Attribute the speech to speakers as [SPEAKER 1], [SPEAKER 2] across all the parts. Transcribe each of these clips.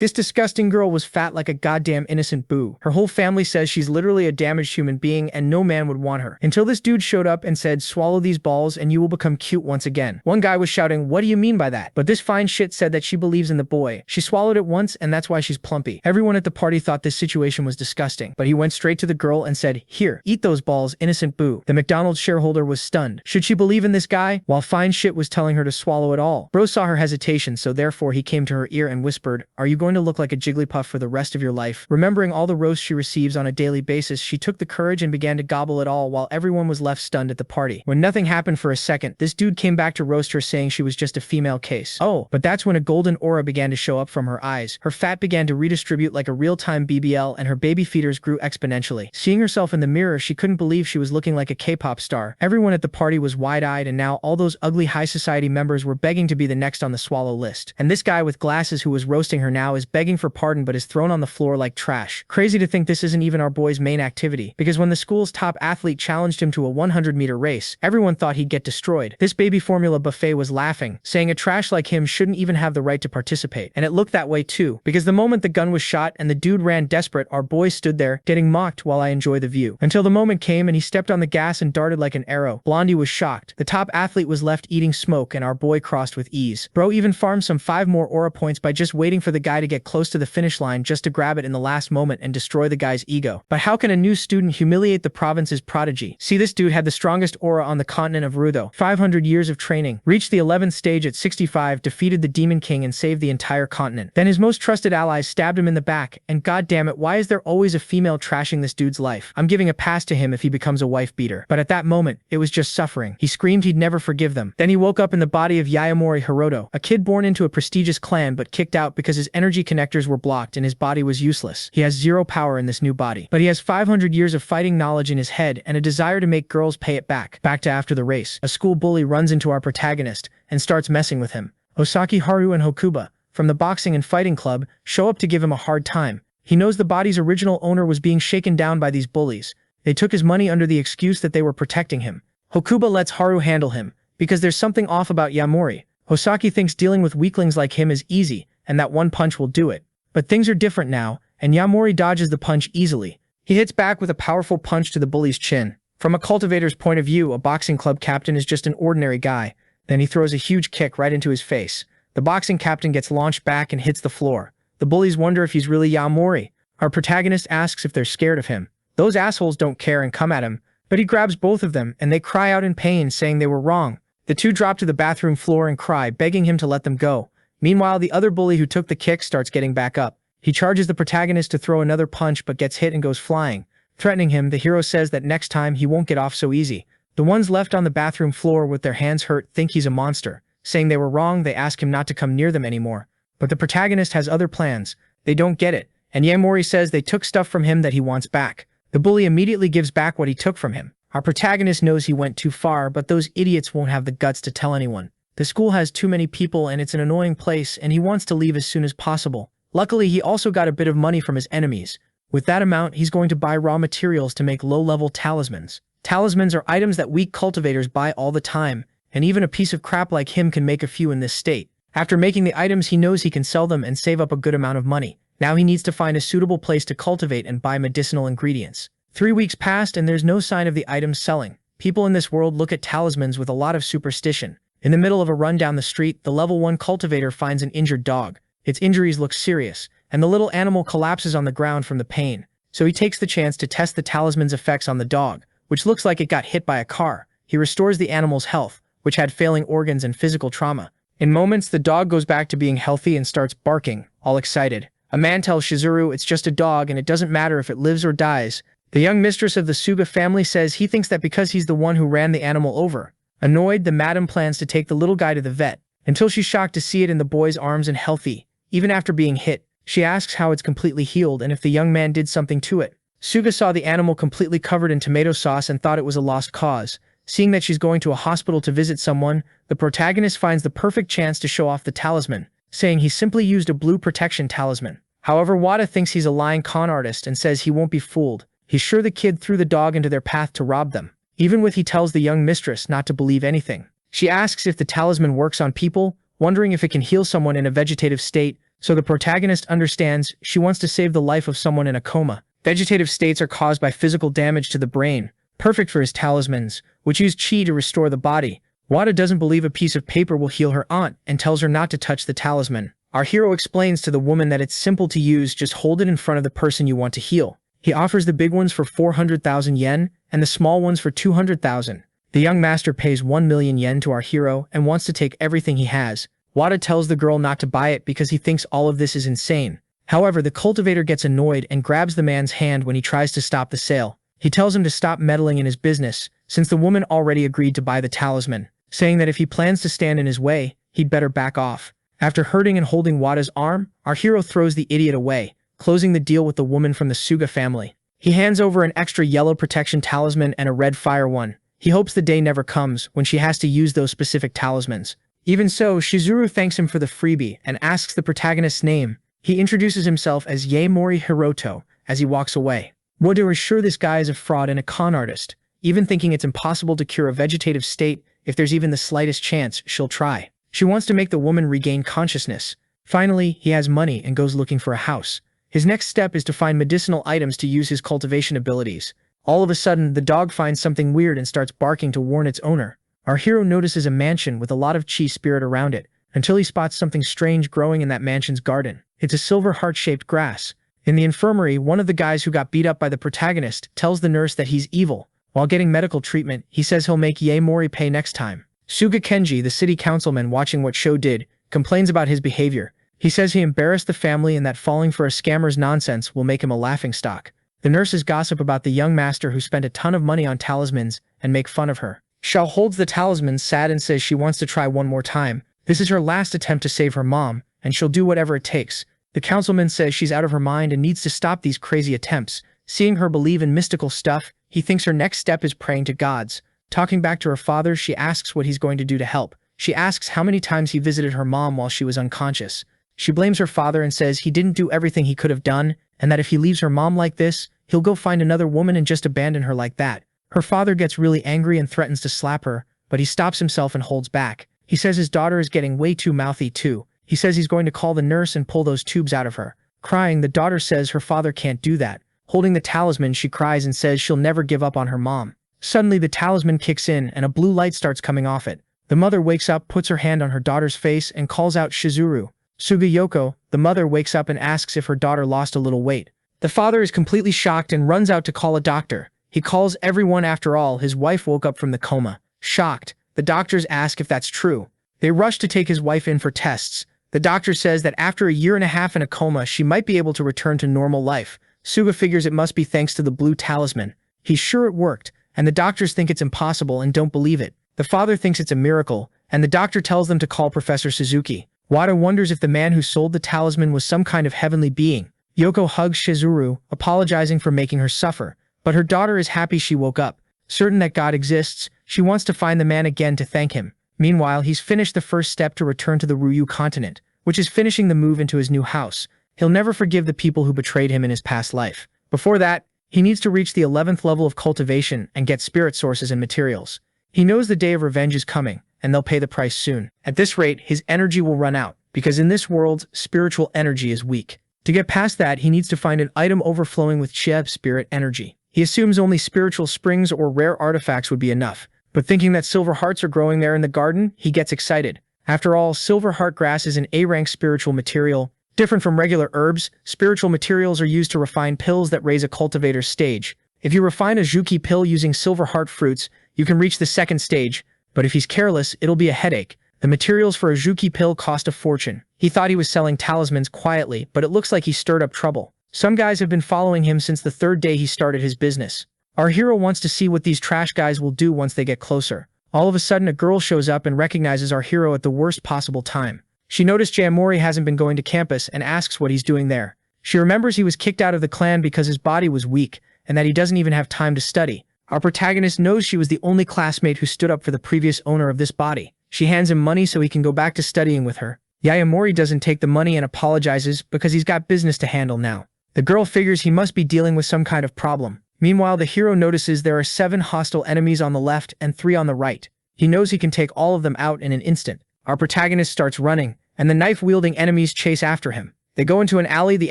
[SPEAKER 1] This disgusting girl was fat like a goddamn innocent boo. Her whole family says she's literally a damaged human being and no man would want her. Until this dude showed up and said, swallow these balls and you will become cute once again. One guy was shouting, what do you mean by that? But this fine shit said that she believes in the boy. She swallowed it once and that's why she's plumpy. Everyone at the party thought this situation was disgusting, but he went straight to the girl and said, here, eat those balls, innocent boo. The McDonald's shareholder was stunned. Should she believe in this guy? While fine shit was telling her to swallow it all. Bro saw her hesitation, so therefore he came to her ear and whispered, are you going to look like a Jigglypuff for the rest of your life? Remembering all the roast she receives on a daily basis, she took the courage and began to gobble it all while everyone was left stunned at the party. When nothing happened for a second, this dude came back to roast her saying she was just a female case. Oh, but that's when a golden aura began to show up from her eyes. Her fat began to redistribute like a real-time BBL and her baby feeders grew exponentially. Seeing herself in the mirror, she couldn't believe she was looking like a K-pop star. Everyone at the party was wide-eyed and now all those ugly high society members were begging to be the next on the swallow list. And this guy with glasses who was roasting her now is begging for pardon but is thrown on the floor like trash. Crazy to think this isn't even our boy's main activity, because when the school's top athlete challenged him to a 100-meter race, everyone thought he'd get destroyed. This baby formula buffet was laughing, saying a trash like him shouldn't even have the right to participate. And it looked that way too, because the moment the gun was shot and the dude ran desperate, our boy stood there, getting mocked while I enjoy the view. Until the moment came and he stepped on the gas and darted like an arrow. Blondie was shocked. The top athlete was left eating smoke and our boy crossed with ease. Bro even farmed some 5 more aura points by just waiting for the guy to get close to the finish line just to grab it in the last moment and destroy the guy's ego. But how can a new student humiliate the province's prodigy? See, this dude had the strongest aura on the continent of Rudo. 500 years of training. Reached the 11th stage at 65, defeated the Demon King and saved the entire continent. Then his most trusted allies stabbed him in the back, and goddammit, why is there always a female trashing this dude's life? I'm giving a pass to him if he becomes a wife beater. But at that moment, it was just suffering. He screamed he'd never forgive them. Then he woke up in the body of Yayamorei Hiroto, a kid born into a prestigious clan but kicked out because his energy connectors were blocked and his body was useless. He has 0 power in this new body. But he has 500 years of fighting knowledge in his head and a desire to make girls pay it back. Back to after the race. A school bully runs into our protagonist and starts messing with him. Osaki, Haru, and Hokuba, from the boxing and fighting club, show up to give him a hard time. He knows the body's original owner was being shaken down by these bullies. They took his money under the excuse that they were protecting him. Hokuba lets Haru handle him, because there's something off about Yayamorei. Hosaki thinks dealing with weaklings like him is easy, and that one punch will do it. But things are different now, and Yayamorei dodges the punch easily. He hits back with a powerful punch to the bully's chin. From a cultivator's point of view, a boxing club captain is just an ordinary guy. Then he throws a huge kick right into his face. The boxing captain gets launched back and hits the floor. The bullies wonder if he's really Yayamorei. Our protagonist asks if they're scared of him. Those assholes don't care and come at him, but he grabs both of them and they cry out in pain, saying they were wrong. The two drop to the bathroom floor and cry, begging him to let them go. Meanwhile, the other bully who took the kick starts getting back up. He charges the protagonist to throw another punch but gets hit and goes flying. Threatening him, the hero says that next time he won't get off so easy. The ones left on the bathroom floor with their hands hurt think he's a monster. Saying they were wrong, they ask him not to come near them anymore. But the protagonist has other plans. They don't get it, and Yayamorei says they took stuff from him that he wants back. The bully immediately gives back what he took from him. Our protagonist knows he went too far, but those idiots won't have the guts to tell anyone. The school has too many people and it's an annoying place, and he wants to leave as soon as possible. Luckily, he also got a bit of money from his enemies. With that amount, he's going to buy raw materials to make low-level talismans. Talismans are items that weak cultivators buy all the time, and even a piece of crap like him can make a few in this state. After making the items, he knows he can sell them and save up a good amount of money. Now he needs to find a suitable place to cultivate and buy medicinal ingredients. 3 weeks passed and there's no sign of the items selling. People in this world look at talismans with a lot of superstition. In the middle of a run down the street, the level 1 cultivator finds an injured dog. Its injuries look serious, and the little animal collapses on the ground from the pain. So he takes the chance to test the talisman's effects on the dog, which looks like it got hit by a car. He restores the animal's health, which had failing organs and physical trauma. In moments, the dog goes back to being healthy and starts barking, all excited. A man tells Shizuru it's just a dog and it doesn't matter if it lives or dies. The young mistress of the Suga family says he thinks that because he's the one who ran the animal over. Annoyed, the madam plans to take the little guy to the vet, until she's shocked to see it in the boy's arms and healthy. Even after being hit, she asks how it's completely healed and if the young man did something to it. Suga saw the animal completely covered in tomato sauce and thought it was a lost cause. Seeing that she's going to a hospital to visit someone, the protagonist finds the perfect chance to show off the talisman, saying he simply used a blue protection talisman. However, Wada thinks he's a lying con artist and says he won't be fooled. He's sure the kid threw the dog into their path to rob them. Even with he tells the young mistress not to believe anything. She asks if the talisman works on people, wondering if it can heal someone in a vegetative state, So the protagonist understands she wants to save the life of someone in a coma. Vegetative states are caused by physical damage to the brain, perfect for his talismans, which use chi to restore the body. Wada doesn't believe a piece of paper will heal her aunt and tells her not to touch the talisman. Our hero explains to the woman that it's simple to use, just hold it in front of the person you want to heal. He offers the big ones for 400,000 yen and the small ones for 200,000. The young master pays 1 million yen to our hero and wants to take everything he has. Wada tells the girl not to buy it because he thinks all of this is insane. However, the cultivator gets annoyed and grabs the man's hand when he tries to stop the sale. He tells him to stop meddling in his business, since the woman already agreed to buy the talisman, saying that if he plans to stand in his way, he'd better back off. After hurting and holding Wada's arm, our hero throws the idiot away, closing the deal with the woman from the Suga family. He hands over an extra yellow protection talisman and a red fire one. He hopes the day never comes when she has to use those specific talismans. Even so, Shizuru thanks him for the freebie and asks the protagonist's name. He introduces himself as Yayamorei Hiroto as he walks away. Wada is sure this guy is a fraud and a con artist, even thinking it's impossible to cure a vegetative state. If there's even the slightest chance, she'll try. She wants to make the woman regain consciousness. Finally, he has money and goes looking for a house. His next step is to find medicinal items to use his cultivation abilities. All of a sudden, the dog finds something weird and starts barking to warn its owner. Our hero notices a mansion with a lot of chi spirit around it, until he spots something strange growing in that mansion's garden. It's a silver heart-shaped grass. In the infirmary, one of the guys who got beat up by the protagonist tells the nurse that he's evil. While getting medical treatment, he says he'll make Yayamorei pay next time. Suga Kenji, the city councilman watching what Sho did, complains about his behavior. He says he embarrassed the family and that falling for a scammer's nonsense will make him a laughingstock. The nurses gossip about the young master who spent a ton of money on talismans and make fun of her. Shao holds the talismans sad and says she wants to try one more time. This is her last attempt to save her mom, and she'll do whatever it takes. The councilman says she's out of her mind and needs to stop these crazy attempts. Seeing her believe in mystical stuff, he thinks her next step is praying to gods. Talking back to her father, she asks what he's going to do to help. She asks how many times he visited her mom while she was unconscious. She blames her father and says he didn't do everything he could have done, and that if he leaves her mom like this, he'll go find another woman and just abandon her like that. Her father gets really angry and threatens to slap her, but he stops himself and holds back. He says his daughter is getting way too mouthy too. He says he's going to call the nurse and pull those tubes out of her. Crying, the daughter says her father can't do that. Holding the talisman, she cries and says she'll never give up on her mom. Suddenly, the talisman kicks in and a blue light starts coming off it. The mother wakes up, puts her hand on her daughter's face, and calls out Shizuru. Sugiyoko, the mother, wakes up and asks if her daughter lost a little weight. The father is completely shocked and runs out to call a doctor. He calls everyone. After all, his wife woke up from the coma. Shocked, the doctors ask if that's true. They rush to take his wife in for tests. The doctor says that after a year and a half in a coma, she might be able to return to normal life. Suga figures it must be thanks to the blue talisman. He's sure it worked, and the doctors think it's impossible and don't believe it. The father thinks it's a miracle, and the doctor tells them to call Professor Suzuki. Wada wonders if the man who sold the talisman was some kind of heavenly being. Yoko hugs Shizuru, apologizing for making her suffer, but her daughter is happy she woke up. Certain that God exists, she wants to find the man again to thank him. Meanwhile, he's finished the first step to return to the Ryu continent, which is finishing the move into his new house. He'll never forgive the people who betrayed him in his past life. Before that, he needs to reach the 11th level of cultivation and get spirit sources and materials. He knows the day of revenge is coming, and they'll pay the price soon. At this rate, his energy will run out, because in this world, spiritual energy is weak. To get past that, he needs to find an item overflowing with Cheb spirit energy. He assumes only spiritual springs or rare artifacts would be enough, but thinking that silver hearts are growing there in the garden, he gets excited. After all, silver heart grass is an A-rank spiritual material. Different from regular herbs, spiritual materials are used to refine pills that raise a cultivator's stage. If you refine a Juki pill using silver heart fruits, you can reach the second stage, but if he's careless, it'll be a headache. The materials for a Juki pill cost a fortune. He thought he was selling talismans quietly, but it looks like he stirred up trouble. Some guys have been following him since the third day he started his business. Our hero wants to see what these trash guys will do once they get closer. All of a sudden, a girl shows up and recognizes our hero at the worst possible time. She noticed Yayamorei hasn't been going to campus and asks what he's doing there. She remembers he was kicked out of the clan because his body was weak, and that he doesn't even have time to study. Our protagonist knows she was the only classmate who stood up for the previous owner of this body. She hands him money so he can go back to studying with her. Yayamorei doesn't take the money and apologizes because he's got business to handle now. The girl figures he must be dealing with some kind of problem. Meanwhile, the hero notices there are 7 hostile enemies on the left and 3 on the right. He knows he can take all of them out in an instant. Our protagonist starts running, and the knife-wielding enemies chase after him. They go into an alley the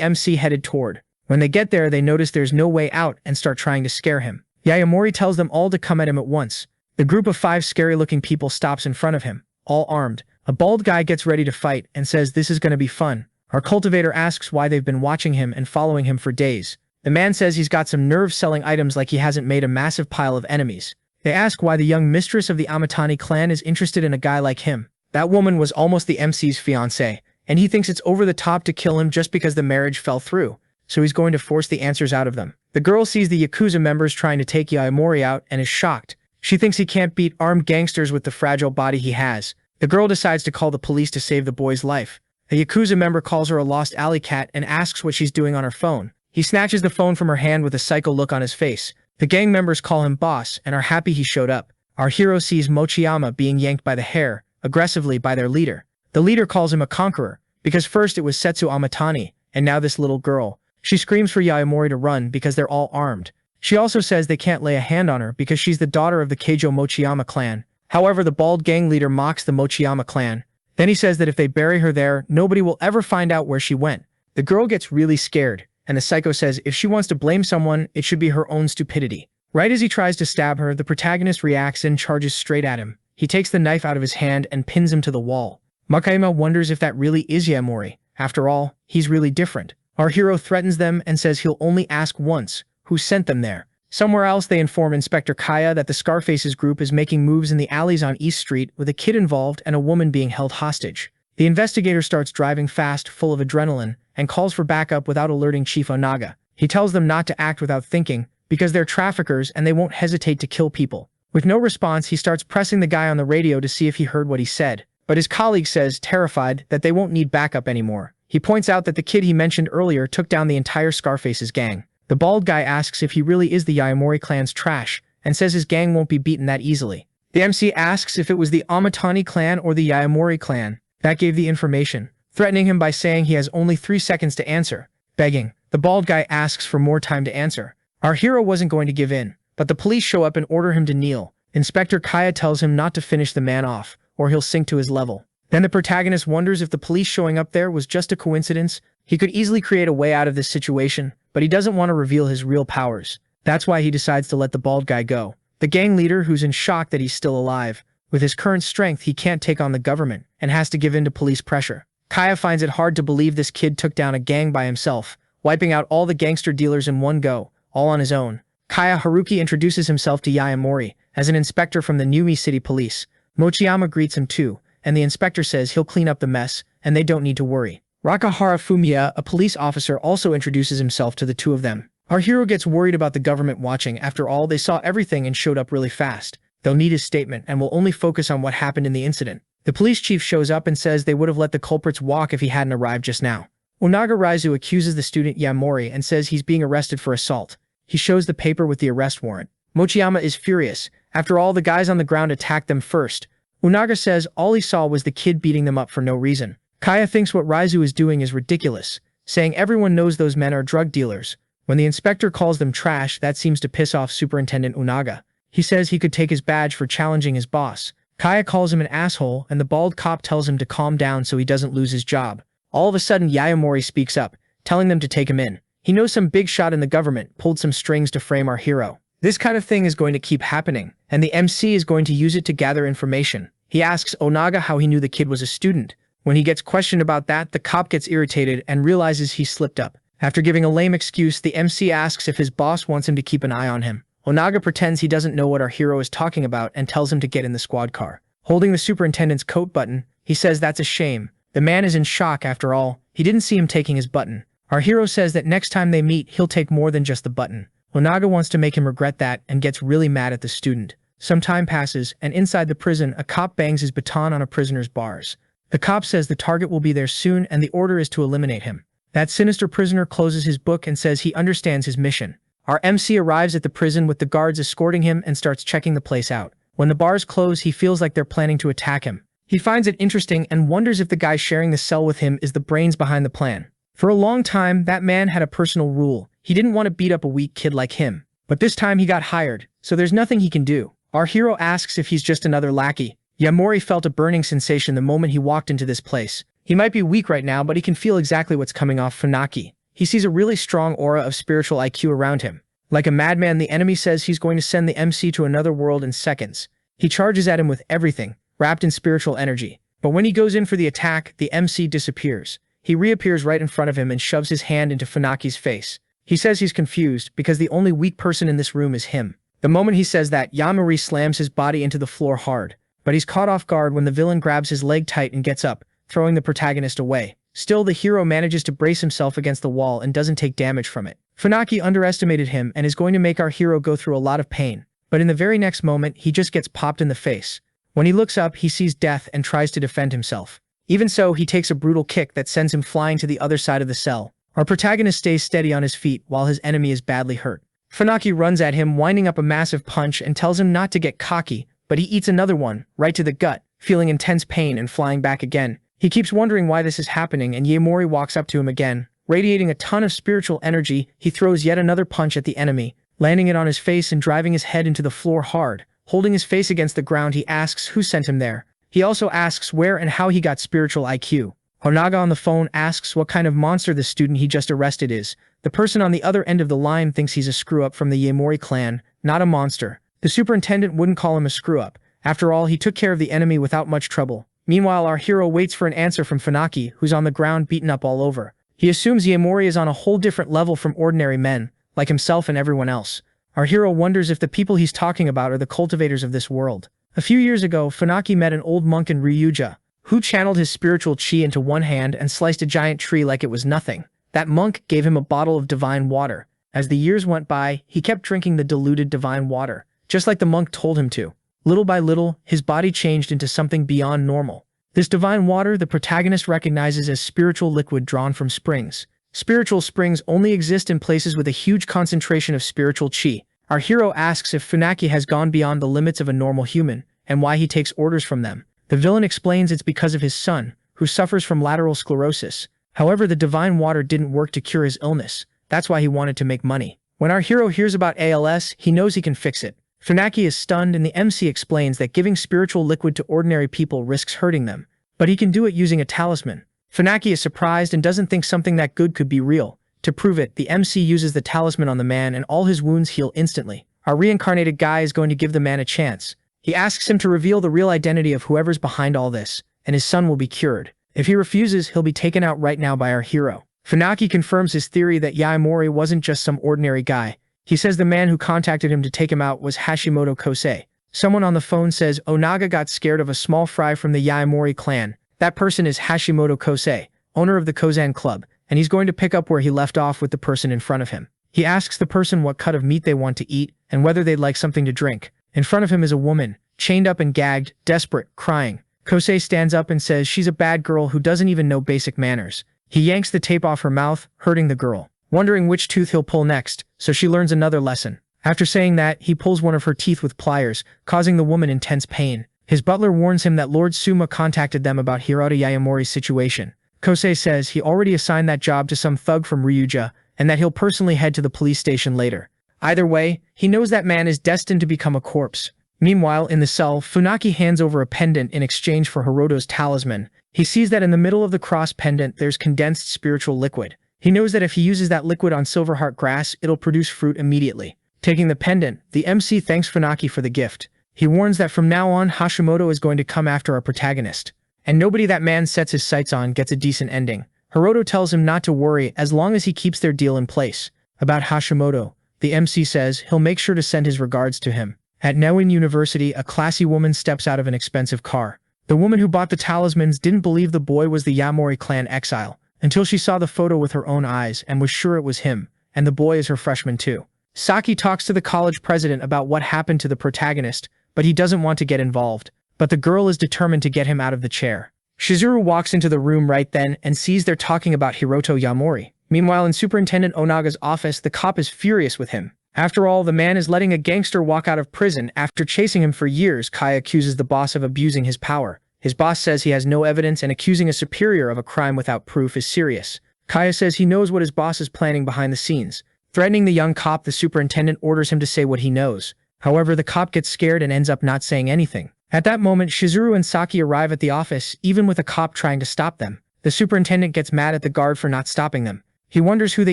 [SPEAKER 1] MC headed toward. When they get there, they notice there's no way out and start trying to scare him. Yayamorei tells them all to come at him at once. The group of 5 scary-looking people stops in front of him, all armed. A bald guy gets ready to fight and says this is gonna be fun. Our cultivator asks why they've been watching him and following him for days. The man says he's got some nerve selling items like he hasn't made a massive pile of enemies. They ask why the young mistress of the Amatani clan is interested in a guy like him. That woman was almost the MC's fiancé, and he thinks it's over the top to kill him just because the marriage fell through, so he's going to force the answers out of them. The girl sees the Yakuza members trying to take Yayamorei out and is shocked. She thinks he can't beat armed gangsters with the fragile body he has. The girl decides to call the police to save the boy's life. A Yakuza member calls her a lost alley cat and asks what she's doing on her phone. He snatches the phone from her hand with a psycho look on his face. The gang members call him boss and are happy he showed up. Our hero sees Mochiyama being yanked by the hair, aggressively by their leader. The leader calls him a conqueror, because first it was Setsu Amatani, and now this little girl. She screams for Yayamorei to run because they're all armed. She also says they can't lay a hand on her because she's the daughter of the Keijo Mochiyama clan. However, the bald gang leader mocks the Mochiyama clan. Then he says that if they bury her there, nobody will ever find out where she went. The girl gets really scared, and the psycho says if she wants to blame someone, it should be her own stupidity. Right as he tries to stab her, the protagonist reacts and charges straight at him. He takes the knife out of his hand and pins him to the wall. Makayama wonders if that really is Yayamorei. After all, he's really different. Our hero threatens them and says he'll only ask once, who sent them there. Somewhere else, they inform Inspector Kaya that the Scarfaces group is making moves in the alleys on East Street with a kid involved and a woman being held hostage. The investigator starts driving fast, full of adrenaline, and calls for backup without alerting Chief Onaga. He tells them not to act without thinking, because they're traffickers and they won't hesitate to kill people. With no response, he starts pressing the guy on the radio to see if he heard what he said. But his colleague says, terrified, that they won't need backup anymore. He points out that the kid he mentioned earlier took down the entire Scarface's gang. The bald guy asks if he really is the Yayamorei clan's trash, and says his gang won't be beaten that easily. The MC asks if it was the Amatani clan or the Yayamorei clan. That gave the information, threatening him by saying he has only 3 seconds to answer. Begging, the bald guy asks for more time to answer. Our hero wasn't going to give in, but the police show up and order him to kneel. Inspector Kaya tells him not to finish the man off, or he'll sink to his level. Then the protagonist wonders if the police showing up there was just a coincidence. He could easily create a way out of this situation, but he doesn't want to reveal his real powers. That's why he decides to let the bald guy go. The gang leader, who's in shock that he's still alive. With his current strength, he can't take on the government, and has to give in to police pressure. Kaya finds it hard to believe this kid took down a gang by himself, wiping out all the gangster dealers in one go, all on his own. Kaya Haruki introduces himself to Yayamorei as an inspector from the Numi City Police. Mochiyama greets him too, and the inspector says he'll clean up the mess, and they don't need to worry. Rakahara Fumiya, a police officer, also introduces himself to the two of them. Our hero gets worried about the government watching. After all, they saw everything and showed up really fast. They'll need his statement and will only focus on what happened in the incident. The police chief shows up and says they would have let the culprits walk if he hadn't arrived just now. Onaga Raizu accuses the student Yayamorei and says he's being arrested for assault. He shows the paper with the arrest warrant. Mochiyama is furious. After all, the guys on the ground attacked them first. Onaga says all he saw was the kid beating them up for no reason. Kaya thinks what Raizu is doing is ridiculous, saying everyone knows those men are drug dealers. When the inspector calls them trash, that seems to piss off Superintendent Onaga. He says he could take his badge for challenging his boss. Kaya calls him an asshole, and the bald cop tells him to calm down so he doesn't lose his job. All of a sudden, Yayamorei speaks up, telling them to take him in. He knows some big shot in the government pulled some strings to frame our hero. This kind of thing is going to keep happening, and the MC is going to use it to gather information. He asks Onaga how he knew the kid was a student. When he gets questioned about that, the cop gets irritated and realizes he slipped up. After giving a lame excuse, the MC asks if his boss wants him to keep an eye on him. Onaga pretends he doesn't know what our hero is talking about and tells him to get in the squad car. Holding the superintendent's coat button, he says that's a shame. The man is in shock after all. He didn't see him taking his button. Our hero says that next time they meet, he'll take more than just the button. Onaga wants to make him regret that and gets really mad at the student. Some time passes, and inside the prison, a cop bangs his baton on a prisoner's bars. The cop says the target will be there soon and the order is to eliminate him. That sinister prisoner closes his book and says he understands his mission. Our MC arrives at the prison with the guards escorting him and starts checking the place out. When the bars close, he feels like they're planning to attack him. He finds it interesting and wonders if the guy sharing the cell with him is the brains behind the plan. For a long time, that man had a personal rule. He didn't want to beat up a weak kid like him. But this time he got hired, so there's nothing he can do. Our hero asks if he's just another lackey. Yayamorei felt a burning sensation the moment he walked into this place. He might be weak right now, but he can feel exactly what's coming off Funaki. He sees a really strong aura of spiritual IQ around him. Like a madman, the enemy says he's going to send the MC to another world in seconds. He charges at him with everything, wrapped in spiritual energy. But when he goes in for the attack, the MC disappears. He reappears right in front of him and shoves his hand into Funaki's face. He says he's confused because the only weak person in this room is him. The moment he says that, Yayamorei slams his body into the floor hard. But he's caught off guard when the villain grabs his leg tight and gets up, throwing the protagonist away. Still, the hero manages to brace himself against the wall and doesn't take damage from it. Funaki underestimated him and is going to make our hero go through a lot of pain. But in the very next moment, he just gets popped in the face. When he looks up, he sees death and tries to defend himself. Even so, he takes a brutal kick that sends him flying to the other side of the cell. Our protagonist stays steady on his feet while his enemy is badly hurt. Funaki runs at him, winding up a massive punch and tells him not to get cocky, but he eats another one, right to the gut, feeling intense pain and flying back again. He keeps wondering why this is happening, and Yayamorei walks up to him again. Radiating a ton of spiritual energy, he throws yet another punch at the enemy, landing it on his face and driving his head into the floor hard. Holding his face against the ground, he asks who sent him there. He also asks where and how he got spiritual IQ. Onaga on the phone asks what kind of monster the student he just arrested is. The person on the other end of the line thinks he's a screw-up from the Yayamorei clan, not a monster. The superintendent wouldn't call him a screw-up. After all, he took care of the enemy without much trouble. Meanwhile, our hero waits for an answer from Funaki, who's on the ground beaten up all over. He assumes Yayamorei is on a whole different level from ordinary men, like himself and everyone else. Our hero wonders if the people he's talking about are the cultivators of this world. A few years ago, Funaki met an old monk in Ryuja, who channeled his spiritual chi into one hand and sliced a giant tree like it was nothing. That monk gave him a bottle of divine water. As the years went by, he kept drinking the diluted divine water, just like the monk told him to. Little by little, his body changed into something beyond normal. This divine water the protagonist recognizes as spiritual liquid drawn from springs. Spiritual springs only exist in places with a huge concentration of spiritual chi. Our hero asks if Funaki has gone beyond the limits of a normal human, and why he takes orders from them. The villain explains it's because of his son, who suffers from lateral sclerosis. However, the divine water didn't work to cure his illness. That's why he wanted to make money. When our hero hears about ALS, he knows he can fix it. Funaki is stunned and the MC explains that giving spiritual liquid to ordinary people risks hurting them. But he can do it using a talisman. Funaki is surprised and doesn't think something that good could be real. To prove it, the MC uses the talisman on the man and all his wounds heal instantly. Our reincarnated guy is going to give the man a chance. He asks him to reveal the real identity of whoever's behind all this, and his son will be cured. If he refuses, he'll be taken out right now by our hero. Funaki confirms his theory that Yayamorei wasn't just some ordinary guy. He says the man who contacted him to take him out was Hashimoto Kosei. Someone on the phone says Onaga got scared of a small fry from the Yayamorei clan. That person is Hashimoto Kosei, owner of the Kozan Club, and he's going to pick up where he left off with the person in front of him. He asks the person what cut of meat they want to eat and whether they'd like something to drink. In front of him is a woman, chained up and gagged, desperate, crying. Kosei stands up and says she's a bad girl who doesn't even know basic manners. He yanks the tape off her mouth, hurting the girl, wondering which tooth he'll pull next, so she learns another lesson. After saying that, he pulls one of her teeth with pliers, causing the woman intense pain. His butler warns him that Lord Suma contacted them about Hiroto Yayamorei's situation. Kosei says he already assigned that job to some thug from Ryuja, and that he'll personally head to the police station later. Either way, he knows that man is destined to become a corpse. Meanwhile, in the cell, Funaki hands over a pendant in exchange for Hiroto's talisman. He sees that in the middle of the cross pendant there's condensed spiritual liquid. He knows that if he uses that liquid on Silverheart grass, it'll produce fruit immediately. Taking the pendant, the MC thanks Funaki for the gift. He warns that from now on, Hashimoto is going to come after our protagonist. And nobody that man sets his sights on gets a decent ending. Hiroto tells him not to worry as long as he keeps their deal in place. About Hashimoto, the MC says he'll make sure to send his regards to him. At Newin University, a classy woman steps out of an expensive car. The woman who bought the talismans didn't believe the boy was the Yayamorei clan exile, until she saw the photo with her own eyes and was sure it was him, and the boy is her freshman too. Saki talks to the college president about what happened to the protagonist, but he doesn't want to get involved. But the girl is determined to get him out of the chair. Shizuru walks into the room right then and sees they're talking about Hiroto Yayamorei. Meanwhile, in Superintendent Onaga's office, the cop is furious with him. After all, the man is letting a gangster walk out of prison after chasing him for years. Kai accuses the boss of abusing his power. His boss says he has no evidence, and accusing a superior of a crime without proof is serious. Kaya says he knows what his boss is planning behind the scenes. Threatening the young cop, the superintendent orders him to say what he knows. However, the cop gets scared and ends up not saying anything. At that moment, Shizuru and Saki arrive at the office, even with a cop trying to stop them. The superintendent gets mad at the guard for not stopping them. He wonders who they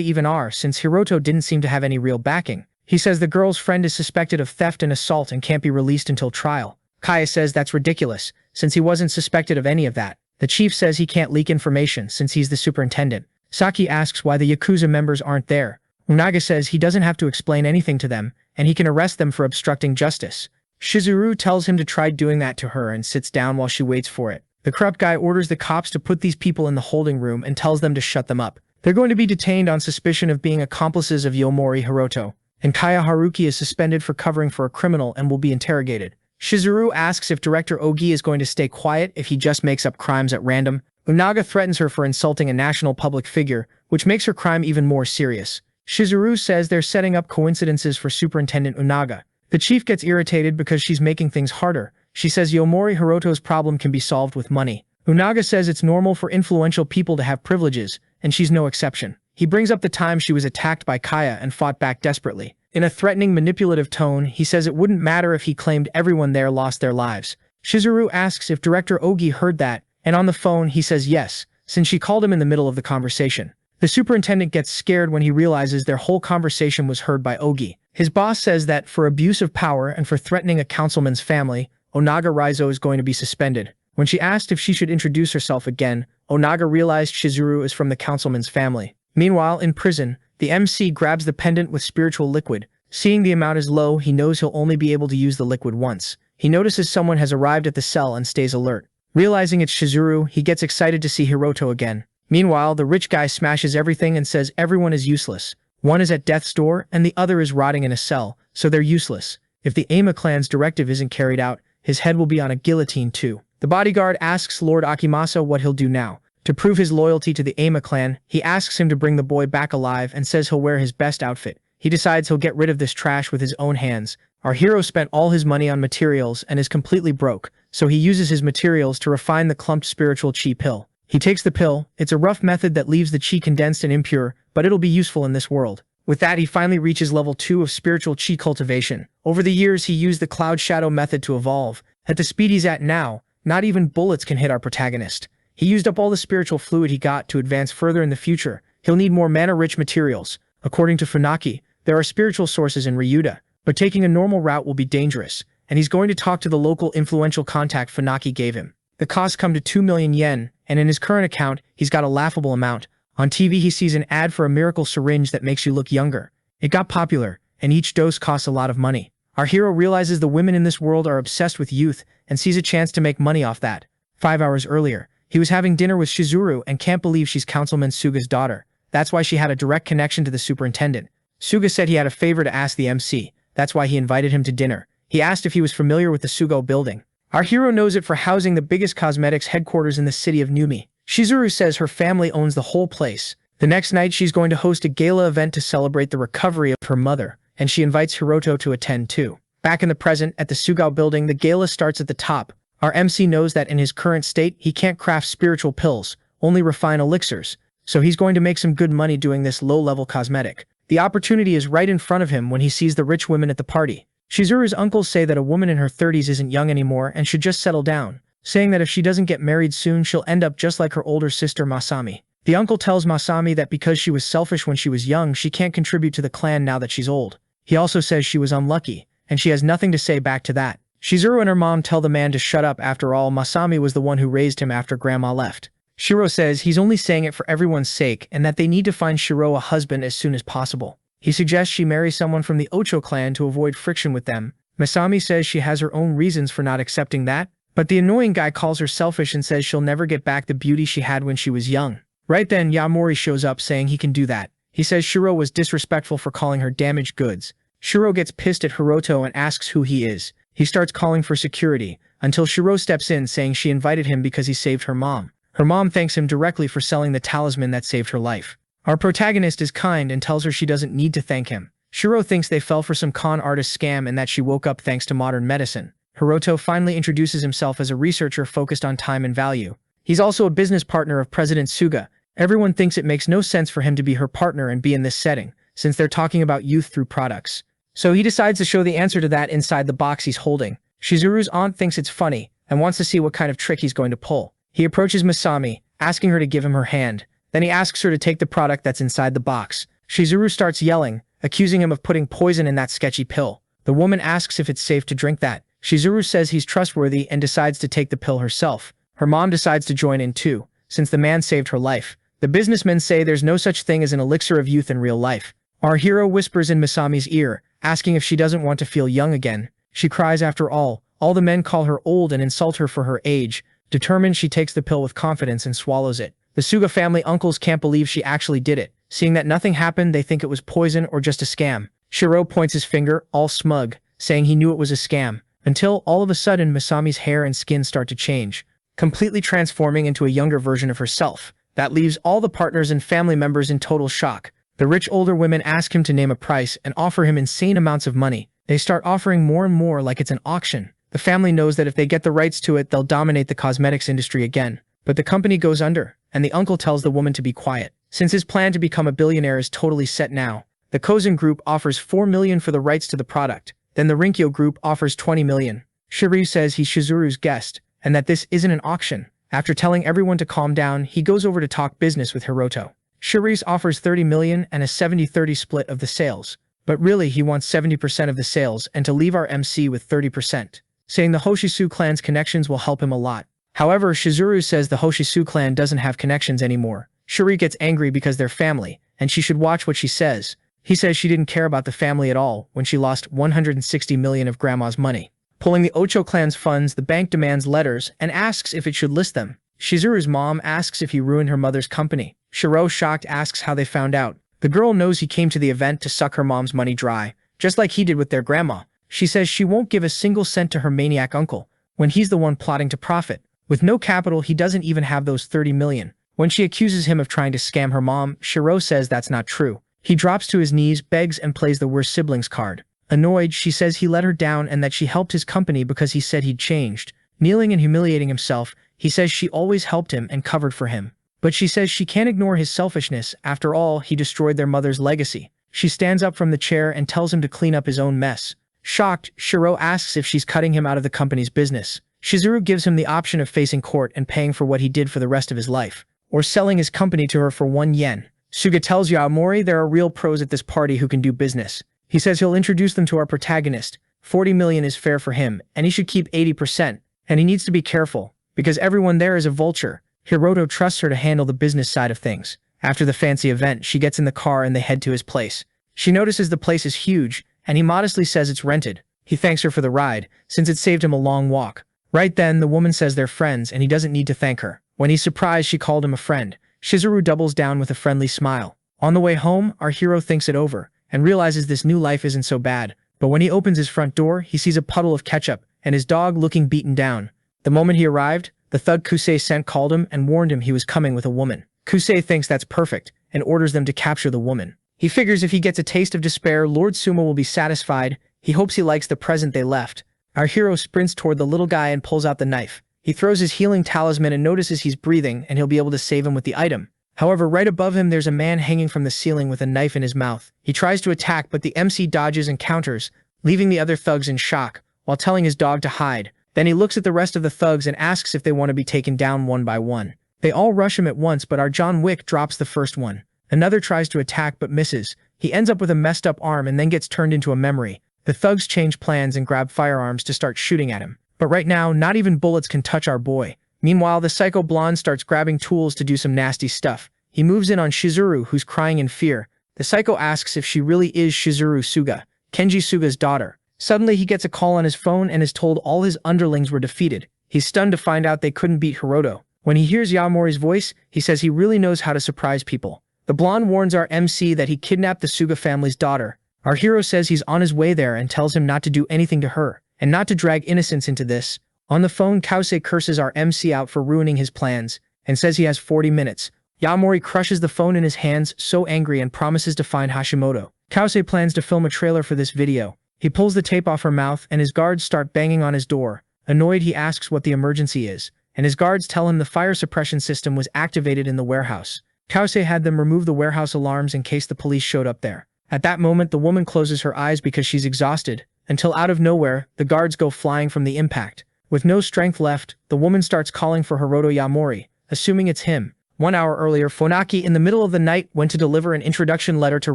[SPEAKER 1] even are since Hiroto didn't seem to have any real backing. He says the girl's friend is suspected of theft and assault and can't be released until trial. Kaya says that's ridiculous, since he wasn't suspected of any of that. The chief says he can't leak information since he's the superintendent. Saki asks why the Yakuza members aren't there. Unaga says he doesn't have to explain anything to them, and he can arrest them for obstructing justice. Shizuru tells him to try doing that to her and sits down while she waits for it. The corrupt guy orders the cops to put these people in the holding room and tells them to shut them up. They're going to be detained on suspicion of being accomplices of Yayamorei Hiroto, and Kaya Haruki is suspended for covering for a criminal and will be interrogated. Shizuru asks if Director Ogi is going to stay quiet if he just makes up crimes at random. Unaga threatens her for insulting a national public figure, which makes her crime even more serious. Shizuru says they're setting up coincidences for Superintendent Unaga. The chief gets irritated because she's making things harder. She says Yayamorei Hiroto's problem can be solved with money. Unaga says it's normal for influential people to have privileges, and she's no exception. He brings up the time she was attacked by Kaya and fought back desperately. In a threatening, manipulative tone, he says it wouldn't matter if he claimed everyone there lost their lives. Shizuru asks if Director Ogi heard that, and on the phone he says yes, since she called him in the middle of the conversation. The superintendent gets scared when he realizes their whole conversation was heard by Ogi. His boss says that for abuse of power and for threatening a councilman's family, Onaga Raizo is going to be suspended. When she asked if she should introduce herself again, Onaga realized Shizuru is from the councilman's family. Meanwhile, in prison, the MC grabs the pendant with spiritual liquid. Seeing the amount is low, he knows he'll only be able to use the liquid once. He notices someone has arrived at the cell and stays alert. Realizing it's Shizuru, he gets excited to see Hiroto again. Meanwhile, the rich guy smashes everything and says everyone is useless. One is at death's door and the other is rotting in a cell, so they're useless. If the Ama clan's directive isn't carried out, his head will be on a guillotine too. The bodyguard asks Lord Akimasa what he'll do now. To prove his loyalty to the Ama clan, he asks him to bring the boy back alive and says he'll wear his best outfit. He decides he'll get rid of this trash with his own hands. Our hero spent all his money on materials and is completely broke, so he uses his materials to refine the clumped spiritual chi pill. He takes the pill. It's a rough method that leaves the chi condensed and impure, but it'll be useful in this world. With that, he finally reaches level 2 of spiritual chi cultivation. Over the years, he used the cloud shadow method to evolve. At the speed he's at now, not even bullets can hit our protagonist. He used up all the spiritual fluid he got to advance further in the future. He'll need more mana-rich materials. According to Funaki, there are spiritual sources in Ryuda, but taking a normal route will be dangerous, and he's going to talk to the local influential contact Funaki gave him. The costs come to 2 million yen, and in his current account, he's got a laughable amount. On TV, he sees an ad for a miracle syringe that makes you look younger. It got popular, and each dose costs a lot of money. Our hero realizes the women in this world are obsessed with youth and sees a chance to make money off that. 5 hours earlier, he was having dinner with Shizuru and can't believe she's Councilman Suga's daughter. That's why she had a direct connection to the superintendent. Suga said he had a favor to ask the MC. That's why he invited him to dinner. He asked if he was familiar with the Sugo building. Our hero knows it for housing the biggest cosmetics headquarters in the city of Numi. Shizuru says her family owns the whole place. The next night, she's going to host a gala event to celebrate the recovery of her mother, and she invites Hiroto to attend too. Back in the present, at the Sugao building, the gala starts at the top. Our MC knows that in his current state, he can't craft spiritual pills, only refine elixirs, so he's going to make some good money doing this low-level cosmetic. The opportunity is right in front of him when he sees the rich women at the party. Shizuru's uncles say that a woman in her 30s isn't young anymore and should just settle down, saying that if she doesn't get married soon, she'll end up just like her older sister Masami. The uncle tells Masami that because she was selfish when she was young, she can't contribute to the clan now that she's old. He also says she was unlucky, and she has nothing to say back to that. Shizuru and her mom tell the man to shut up. After all, Masami was the one who raised him after grandma left. Shiro says he's only saying it for everyone's sake and that they need to find Shiro a husband as soon as possible. He suggests she marry someone from the Ocho clan to avoid friction with them. Masami says she has her own reasons for not accepting that, but the annoying guy calls her selfish and says she'll never get back the beauty she had when she was young. Right then, Yayamorei shows up saying he can do that. He says Shiro was disrespectful for calling her damaged goods. Shiro gets pissed at Hiroto and asks who he is. He starts calling for security, until Shiro steps in saying she invited him because he saved her mom. Her mom thanks him directly for selling the talisman that saved her life. Our protagonist is kind and tells her she doesn't need to thank him. Shiro thinks they fell for some con artist scam and that she woke up thanks to modern medicine. Hiroto finally introduces himself as a researcher focused on time and value. He's also a business partner of President Suga. Everyone thinks it makes no sense for him to be her partner and be in this setting, since they're talking about youth through products. So he decides to show the answer to that inside the box he's holding. Shizuru's aunt thinks it's funny and wants to see what kind of trick he's going to pull. He approaches Masami, asking her to give him her hand. Then he asks her to take the product that's inside the box. Shizuru starts yelling, accusing him of putting poison in that sketchy pill. The woman asks if it's safe to drink that. Shizuru says he's trustworthy and decides to take the pill herself. Her mom decides to join in too, since the man saved her life. The businessmen say there's no such thing as an elixir of youth in real life. Our hero whispers in Masami's ear, asking if she doesn't want to feel young again. She cries after all the men call her old and insult her for her age. Determined, she takes the pill with confidence and swallows it. The Suga family uncles can't believe she actually did it. Seeing that nothing happened, they think it was poison or just a scam. Shiro points his finger, all smug, saying he knew it was a scam, until all of a sudden Masami's hair and skin start to change, completely transforming into a younger version of herself. That leaves all the partners and family members in total shock. The rich older women ask him to name a price and offer him insane amounts of money. They start offering more and more like it's an auction. The family knows that if they get the rights to it, they'll dominate the cosmetics industry again. But the company goes under, and the uncle tells the woman to be quiet, since his plan to become a billionaire is totally set now. The Kozen group offers 4 million for the rights to the product. Then the Rinkyo group offers 20 million. Shiryu says he's Shizuru's guest, and that this isn't an auction. After telling everyone to calm down, he goes over to talk business with Hiroto. Shiryu offers 30 million and a 70-30 split of the sales. But really he wants 70% of the sales and to leave our MC with 30%, saying the Hoshisu clan's connections will help him a lot. However, Shizuru says the Hoshisu clan doesn't have connections anymore. Shuri gets angry because they're family, and she should watch what she says. He says she didn't care about the family at all when she lost 160 million of grandma's money. Pulling the Ocho clan's funds, the bank demands letters and asks if it should list them. Shizuru's mom asks if he ruined her mother's company. Shiro, shocked, asks how they found out. The girl knows he came to the event to suck her mom's money dry, just like he did with their grandma. She says she won't give a single cent to her maniac uncle, when he's the one plotting to profit. With no capital, he doesn't even have those 30 million. When she accuses him of trying to scam her mom, Shiro says that's not true. He drops to his knees, begs, and plays the worst siblings card. Annoyed, she says he let her down and that she helped his company because he said he'd changed. Kneeling and humiliating himself, he says she always helped him and covered for him. But she says she can't ignore his selfishness. After all, he destroyed their mother's legacy. She stands up from the chair and tells him to clean up his own mess. Shocked, Shiro asks if she's cutting him out of the company's business. Shizuru gives him the option of facing court and paying for what he did for the rest of his life, or selling his company to her for 1 yen. Suga tells Yayamorei there are real pros at this party who can do business. He says he'll introduce them to our protagonist. 40 million is fair for him, and he should keep 80%. And he needs to be careful, because everyone there is a vulture. Hiroto trusts her to handle the business side of things. After the fancy event, she gets in the car and they head to his place. She notices the place is huge, and he modestly says it's rented. He thanks her for the ride, since it saved him a long walk. Right then, the woman says they're friends and he doesn't need to thank her. When he's surprised she called him a friend, Shizuru doubles down with a friendly smile. On the way home, our hero thinks it over, and realizes this new life isn't so bad. But when he opens his front door, he sees a puddle of ketchup, and his dog looking beaten down. The moment he arrived, the thug Kusei sent called him and warned him he was coming with a woman. Kusei thinks that's perfect, and orders them to capture the woman. He figures if he gets a taste of despair, Lord Suma will be satisfied. He hopes he likes the present they left. Our hero sprints toward the little guy and pulls out the knife. He throws his healing talisman and notices he's breathing, and he'll be able to save him with the item. However, right above him there's a man hanging from the ceiling with a knife in his mouth. He tries to attack, but the MC dodges and counters, leaving the other thugs in shock, while telling his dog to hide. Then he looks at the rest of the thugs and asks if they want to be taken down one by one. They all rush him at once, but our John Wick drops the first one. Another tries to attack but misses. He ends up with a messed up arm and then gets turned into a memory. The thugs change plans and grab firearms to start shooting at him. But right now, not even bullets can touch our boy. Meanwhile, the psycho blonde starts grabbing tools to do some nasty stuff. He moves in on Shizuru, who's crying in fear. The psycho asks if she really is Shizuru Suga, Kenji Suga's daughter. Suddenly, he gets a call on his phone and is told all his underlings were defeated. He's stunned to find out they couldn't beat Hiroto. When he hears Yamorei's voice, he says he really knows how to surprise people. The blonde warns our MC that he kidnapped the Suga family's daughter. Our hero says he's on his way there and tells him not to do anything to her, and not to drag innocence into this. On the phone, Kause curses our MC out for ruining his plans, and says he has 40 minutes. Yayamorei crushes the phone in his hands, so angry, and promises to find Hashimoto. Kause plans to film a trailer for this video. He pulls the tape off her mouth, and his guards start banging on his door. Annoyed, he asks what the emergency is, and his guards tell him the fire suppression system was activated in the warehouse. Kause had them remove the warehouse alarms in case the police showed up there. At that moment, the woman closes her eyes because she's exhausted, until out of nowhere, the guards go flying from the impact. With no strength left, the woman starts calling for Hiroto Yayamorei, assuming it's him. 1 hour earlier, Funaki in the middle of the night went to deliver an introduction letter to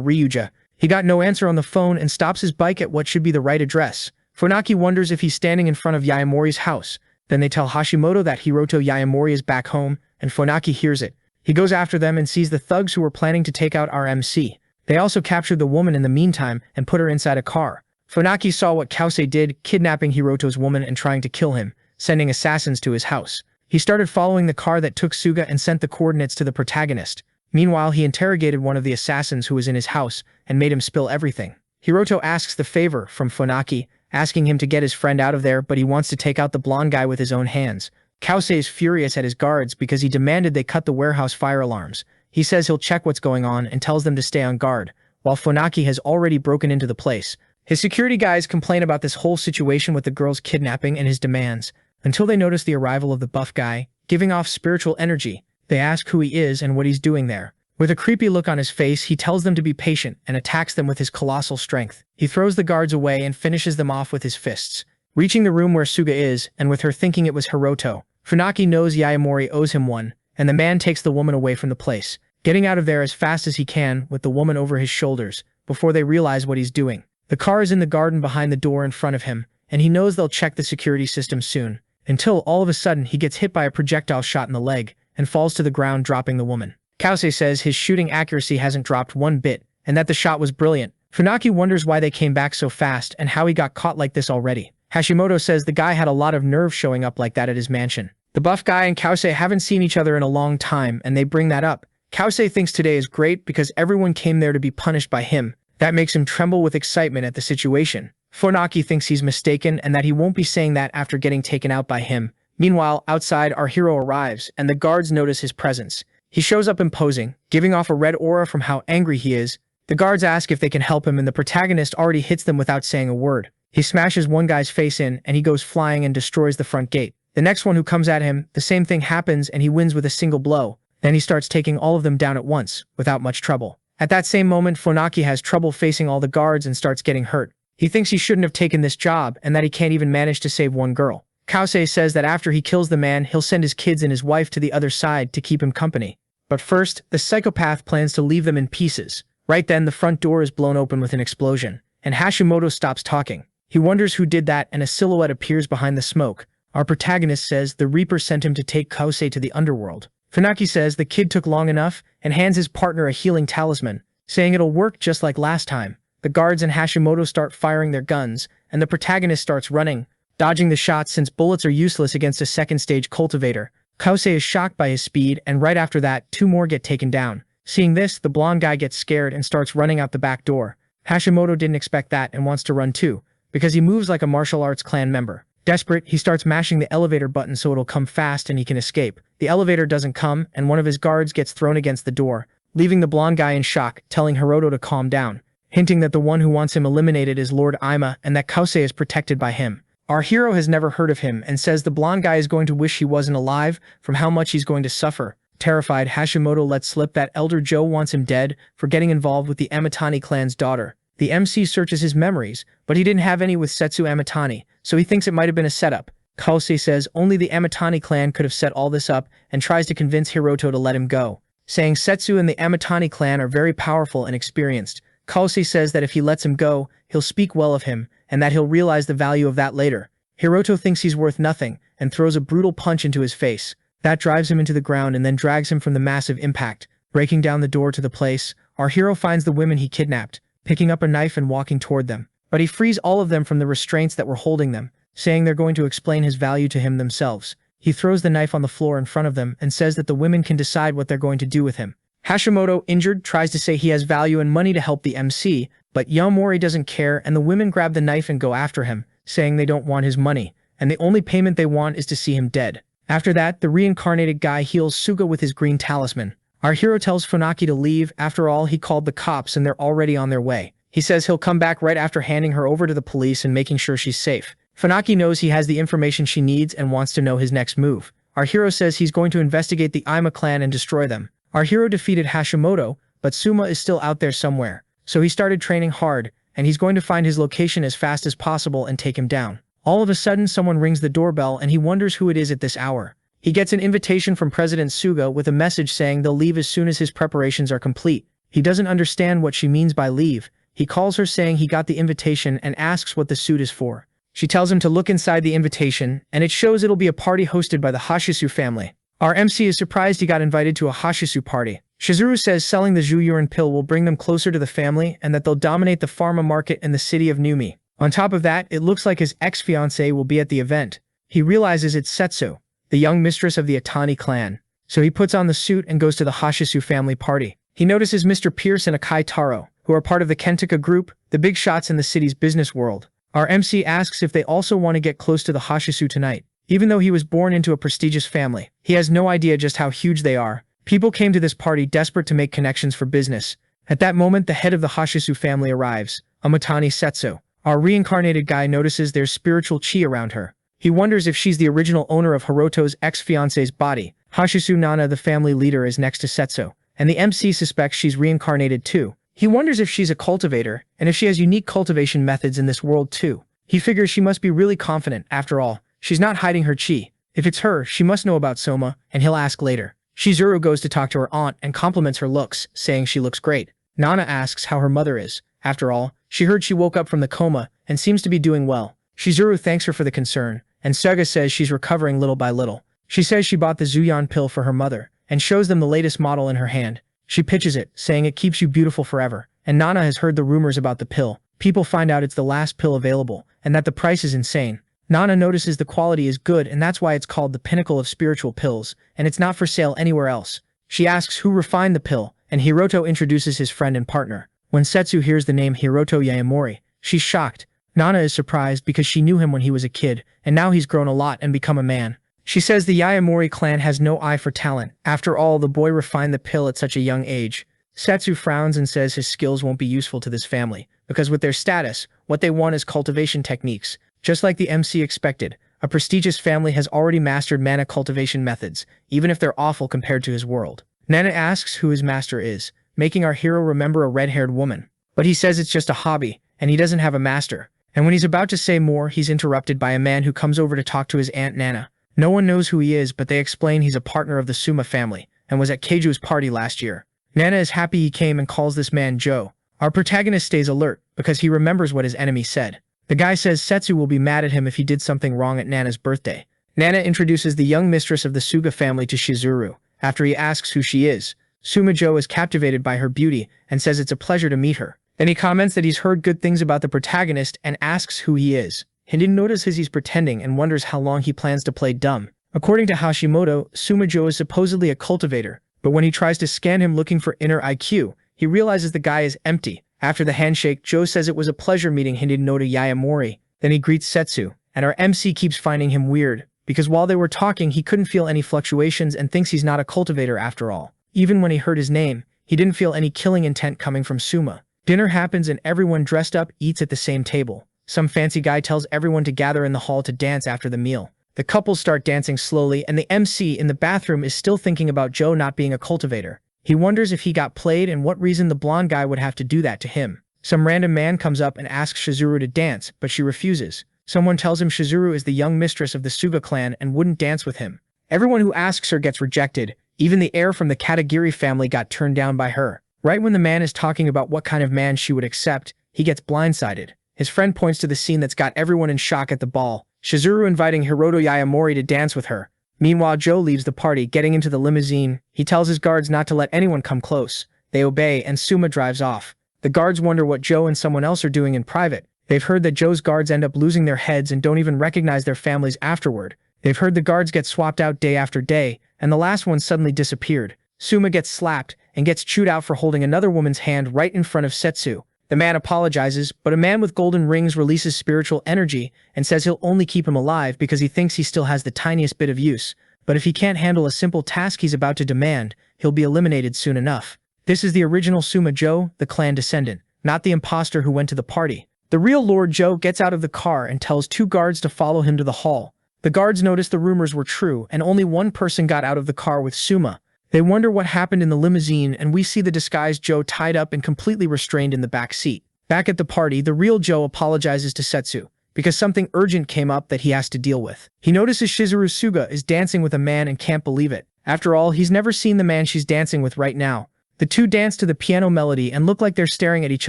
[SPEAKER 1] Ryuja. He got no answer on the phone and stops his bike at what should be the right address. Funaki wonders if he's standing in front of Yayamori's house. Then they tell Hashimoto that Hiroto Yayamori is back home, and Funaki hears it. He goes after them and sees the thugs who were planning to take out RMC. They also captured the woman in the meantime and put her inside a car. Funaki saw what Kause did, kidnapping Hiroto's woman and trying to kill him, sending assassins to his house. He started following the car that took Suga and sent the coordinates to the protagonist. Meanwhile, he interrogated one of the assassins who was in his house and made him spill everything. Hiroto asks the favor from Funaki, asking him to get his friend out of there, but he wants to take out the blonde guy with his own hands. Kause is furious at his guards because he demanded they cut the warehouse fire alarms. He says he'll check what's going on and tells them to stay on guard, while Funaki has already broken into the place. His security guys complain about this whole situation with the girl's kidnapping and his demands, until they notice the arrival of the buff guy, giving off spiritual energy. They ask who he is and what he's doing there. With a creepy look on his face, he tells them to be patient and attacks them with his colossal strength. He throws the guards away and finishes them off with his fists. Reaching the room where Suga is, and with her thinking it was Hiroto, Funaki knows Yayamori owes him one, and the man takes the woman away from the place, getting out of there as fast as he can with the woman over his shoulders, before they realize what he's doing. The car is in the garden behind the door in front of him, and he knows they'll check the security system soon, until all of a sudden he gets hit by a projectile shot in the leg, and falls to the ground, dropping the woman. Kause says his shooting accuracy hasn't dropped one bit, and that the shot was brilliant. Funaki wonders why they came back so fast and how he got caught like this already. Hashimoto says the guy had a lot of nerve showing up like that at his mansion. The buff guy and Kause haven't seen each other in a long time, and they bring that up. Kause thinks today is great because everyone came there to be punished by him. That makes him tremble with excitement at the situation. Funaki thinks he's mistaken and that he won't be saying that after getting taken out by him. Meanwhile, outside, our hero arrives, and the guards notice his presence. He shows up imposing, giving off a red aura from how angry he is. The guards ask if they can help him, and the protagonist already hits them without saying a word. He smashes one guy's face in, and he goes flying and destroys the front gate. The next one who comes at him, the same thing happens, and he wins with a single blow. Then he starts taking all of them down at once, without much trouble. At that same moment, Funaki has trouble facing all the guards and starts getting hurt. He thinks he shouldn't have taken this job, and that he can't even manage to save one girl. Kause says that after he kills the man, he'll send his kids and his wife to the other side to keep him company. But first, the psychopath plans to leave them in pieces. Right then, the front door is blown open with an explosion, and Hashimoto stops talking. He wonders who did that, and a silhouette appears behind the smoke. Our protagonist says the Reaper sent him to take Kause to the underworld. Funaki says the kid took long enough, and hands his partner a healing talisman, saying it'll work just like last time. The guards and Hashimoto start firing their guns, and the protagonist starts running, dodging the shots since bullets are useless against a second-stage cultivator. Kause is shocked by his speed, and right after that, two more get taken down. Seeing this, the blonde guy gets scared and starts running out the back door. Hashimoto didn't expect that and wants to run too, because he moves like a martial arts clan member. Desperate, he starts mashing the elevator button so it'll come fast and he can escape. The elevator doesn't come, and one of his guards gets thrown against the door, leaving the blonde guy in shock, telling Hiroto to calm down, hinting that the one who wants him eliminated is Lord Ima and that Kause is protected by him. Our hero has never heard of him and says the blonde guy is going to wish he wasn't alive from how much he's going to suffer. Terrified, Hashimoto lets slip that Elder Joe wants him dead for getting involved with the Amatani clan's daughter. The MC searches his memories, but he didn't have any with Setsu Amatani, so he thinks it might have been a setup. Kause says only the Amatani clan could have set all this up and tries to convince Hiroto to let him go, saying Setsu and the Amatani clan are very powerful and experienced. Kause says that if he lets him go, he'll speak well of him, and that he'll realize the value of that later. Hiroto thinks he's worth nothing, and throws a brutal punch into his face. That drives him into the ground and then drags him from the massive impact. Breaking down the door to the place, our hero finds the women he kidnapped, picking up a knife and walking toward them. But he frees all of them from the restraints that were holding them, saying they're going to explain his value to him themselves. He throws the knife on the floor in front of them and says that the women can decide what they're going to do with him. Hashimoto, injured, tries to say he has value and money to help the MC, but Yayamori doesn't care, and the women grab the knife and go after him, saying they don't want his money, and the only payment they want is to see him dead. After that, the reincarnated guy heals Suga with his green talisman. Our hero tells Funaki to leave. After all, he called the cops and they're already on their way. He says he'll come back right after handing her over to the police and making sure she's safe. Funaki knows he has the information she needs and wants to know his next move. Our hero says he's going to investigate the Ima clan and destroy them. Our hero defeated Hashimoto, but Suma is still out there somewhere. So he started training hard, and he's going to find his location as fast as possible and take him down. All of a sudden, someone rings the doorbell and he wonders who it is at this hour. He gets an invitation from President Suga with a message saying they'll leave as soon as his preparations are complete. He doesn't understand what she means by leave. He calls her saying he got the invitation and asks what the suit is for. She tells him to look inside the invitation, and it shows it'll be a party hosted by the Hashisu family. Our MC is surprised he got invited to a Hashisu party. Shizuru says selling the Zhuyuran pill will bring them closer to the family and that they'll dominate the pharma market in the city of Numi. On top of that, it looks like his ex-fiancée will be at the event. He realizes it's Setsu, the young mistress of the Atani clan. So he puts on the suit and goes to the Hashisu family party. He notices Mr. Pierce and Akai Taro, who are part of the Kentaka group, the big shots in the city's business world. Our MC asks if they also want to get close to the Hashisu tonight. Even though he was born into a prestigious family, he has no idea just how huge they are. People came to this party desperate to make connections for business. At that moment, the head of the Hashisu family arrives, Amatani Setsu. Our reincarnated guy notices there's spiritual chi around her. He wonders if she's the original owner of Hiroto's ex-fiancée's body. Hashisu Nana, the family leader, is next to Setsu, and the MC suspects she's reincarnated too. He wonders if she's a cultivator, and if she has unique cultivation methods in this world too. He figures she must be really confident, after all. She's not hiding her chi. If it's her, she must know about Soma, and he'll ask later. Shizuru goes to talk to her aunt and compliments her looks, saying she looks great. Nana asks how her mother is. After all, she heard she woke up from the coma and seems to be doing well. Shizuru thanks her for the concern, and Suga says she's recovering little by little. She says she bought the Zuyan pill for her mother, and shows them the latest model in her hand. She pitches it, saying it keeps you beautiful forever, and Nana has heard the rumors about the pill. People find out it's the last pill available, and that the price is insane. Nana notices the quality is good and that's why it's called the pinnacle of spiritual pills, and it's not for sale anywhere else. She asks who refined the pill, and Hiroto introduces his friend and partner. When Setsu hears the name Hiroto Yayamorei, she's shocked. Nana is surprised because she knew him when he was a kid, and now he's grown a lot and become a man. She says the Yayamorei clan has no eye for talent. After all, the boy refined the pill at such a young age. Setsu frowns and says his skills won't be useful to this family, because with their status, what they want is cultivation techniques. Just like the MC expected, a prestigious family has already mastered mana cultivation methods, even if they're awful compared to his world. Nana asks who his master is, making our hero remember a red-haired woman. But he says it's just a hobby, and he doesn't have a master. And when he's about to say more, he's interrupted by a man who comes over to talk to his aunt Nana. No one knows who he is, but they explain he's a partner of the Suma family, and was at Keiju's party last year. Nana is happy he came and calls this man Joe. Our protagonist stays alert, because he remembers what his enemy said. The guy says Setsu will be mad at him if he did something wrong at Nana's birthday. Nana introduces the young mistress of the Suga family to Shizuru. After he asks who she is, Suma Joe is captivated by her beauty and says it's a pleasure to meet her. Then he comments that he's heard good things about the protagonist and asks who he is. Hindi notices he's pretending and wonders how long he plans to play dumb. According to Hashimoto, Suma Joe is supposedly a cultivator, but when he tries to scan him looking for inner IQ, he realizes the guy is empty. After the handshake, Joe says it was a pleasure meeting Hindi no to Yayamorei. Then he greets Setsu, and our MC keeps finding him weird, because while they were talking he couldn't feel any fluctuations and thinks he's not a cultivator after all. Even when he heard his name, he didn't feel any killing intent coming from Suma. Dinner happens and everyone dressed up eats at the same table. Some fancy guy tells everyone to gather in the hall to dance after the meal. The couples start dancing slowly and the MC in the bathroom is still thinking about Joe not being a cultivator. He wonders if he got played and what reason the blonde guy would have to do that to him. Some random man comes up and asks Shizuru to dance, but she refuses. Someone tells him Shizuru is the young mistress of the Suga clan and wouldn't dance with him. Everyone who asks her gets rejected. Even the heir from the Katagiri family got turned down by her. Right when the man is talking about what kind of man she would accept, he gets blindsided. His friend points to the scene that's got everyone in shock at the ball. Shizuru inviting Hiroto Yayamorei to dance with her. Meanwhile, Joe leaves the party, getting into the limousine. He tells his guards not to let anyone come close. They obey, and Suma drives off. The guards wonder what Joe and someone else are doing in private. They've heard that Joe's guards end up losing their heads and don't even recognize their families afterward. They've heard the guards get swapped out day after day, and the last one suddenly disappeared. Suma gets slapped and gets chewed out for holding another woman's hand right in front of Setsu. The man apologizes, but a man with golden rings releases spiritual energy and says he'll only keep him alive because he thinks he still has the tiniest bit of use. But if he can't handle a simple task he's about to demand, he'll be eliminated soon enough. This is the original Suma Joe, the clan descendant, not the imposter who went to the party. The real Lord Joe gets out of the car and tells 2 guards to follow him to the hall. The guards notice the rumors were true and only one person got out of the car with Suma. They wonder what happened in the limousine and we see the disguised Joe tied up and completely restrained in the back seat. Back at the party, the real Joe apologizes to Setsu. because something urgent came up that he has to deal with. He notices Shizuru Suga is dancing with a man and can't believe it. After all, he's never seen the man she's dancing with right now. The two dance to the piano melody and look like they're staring at each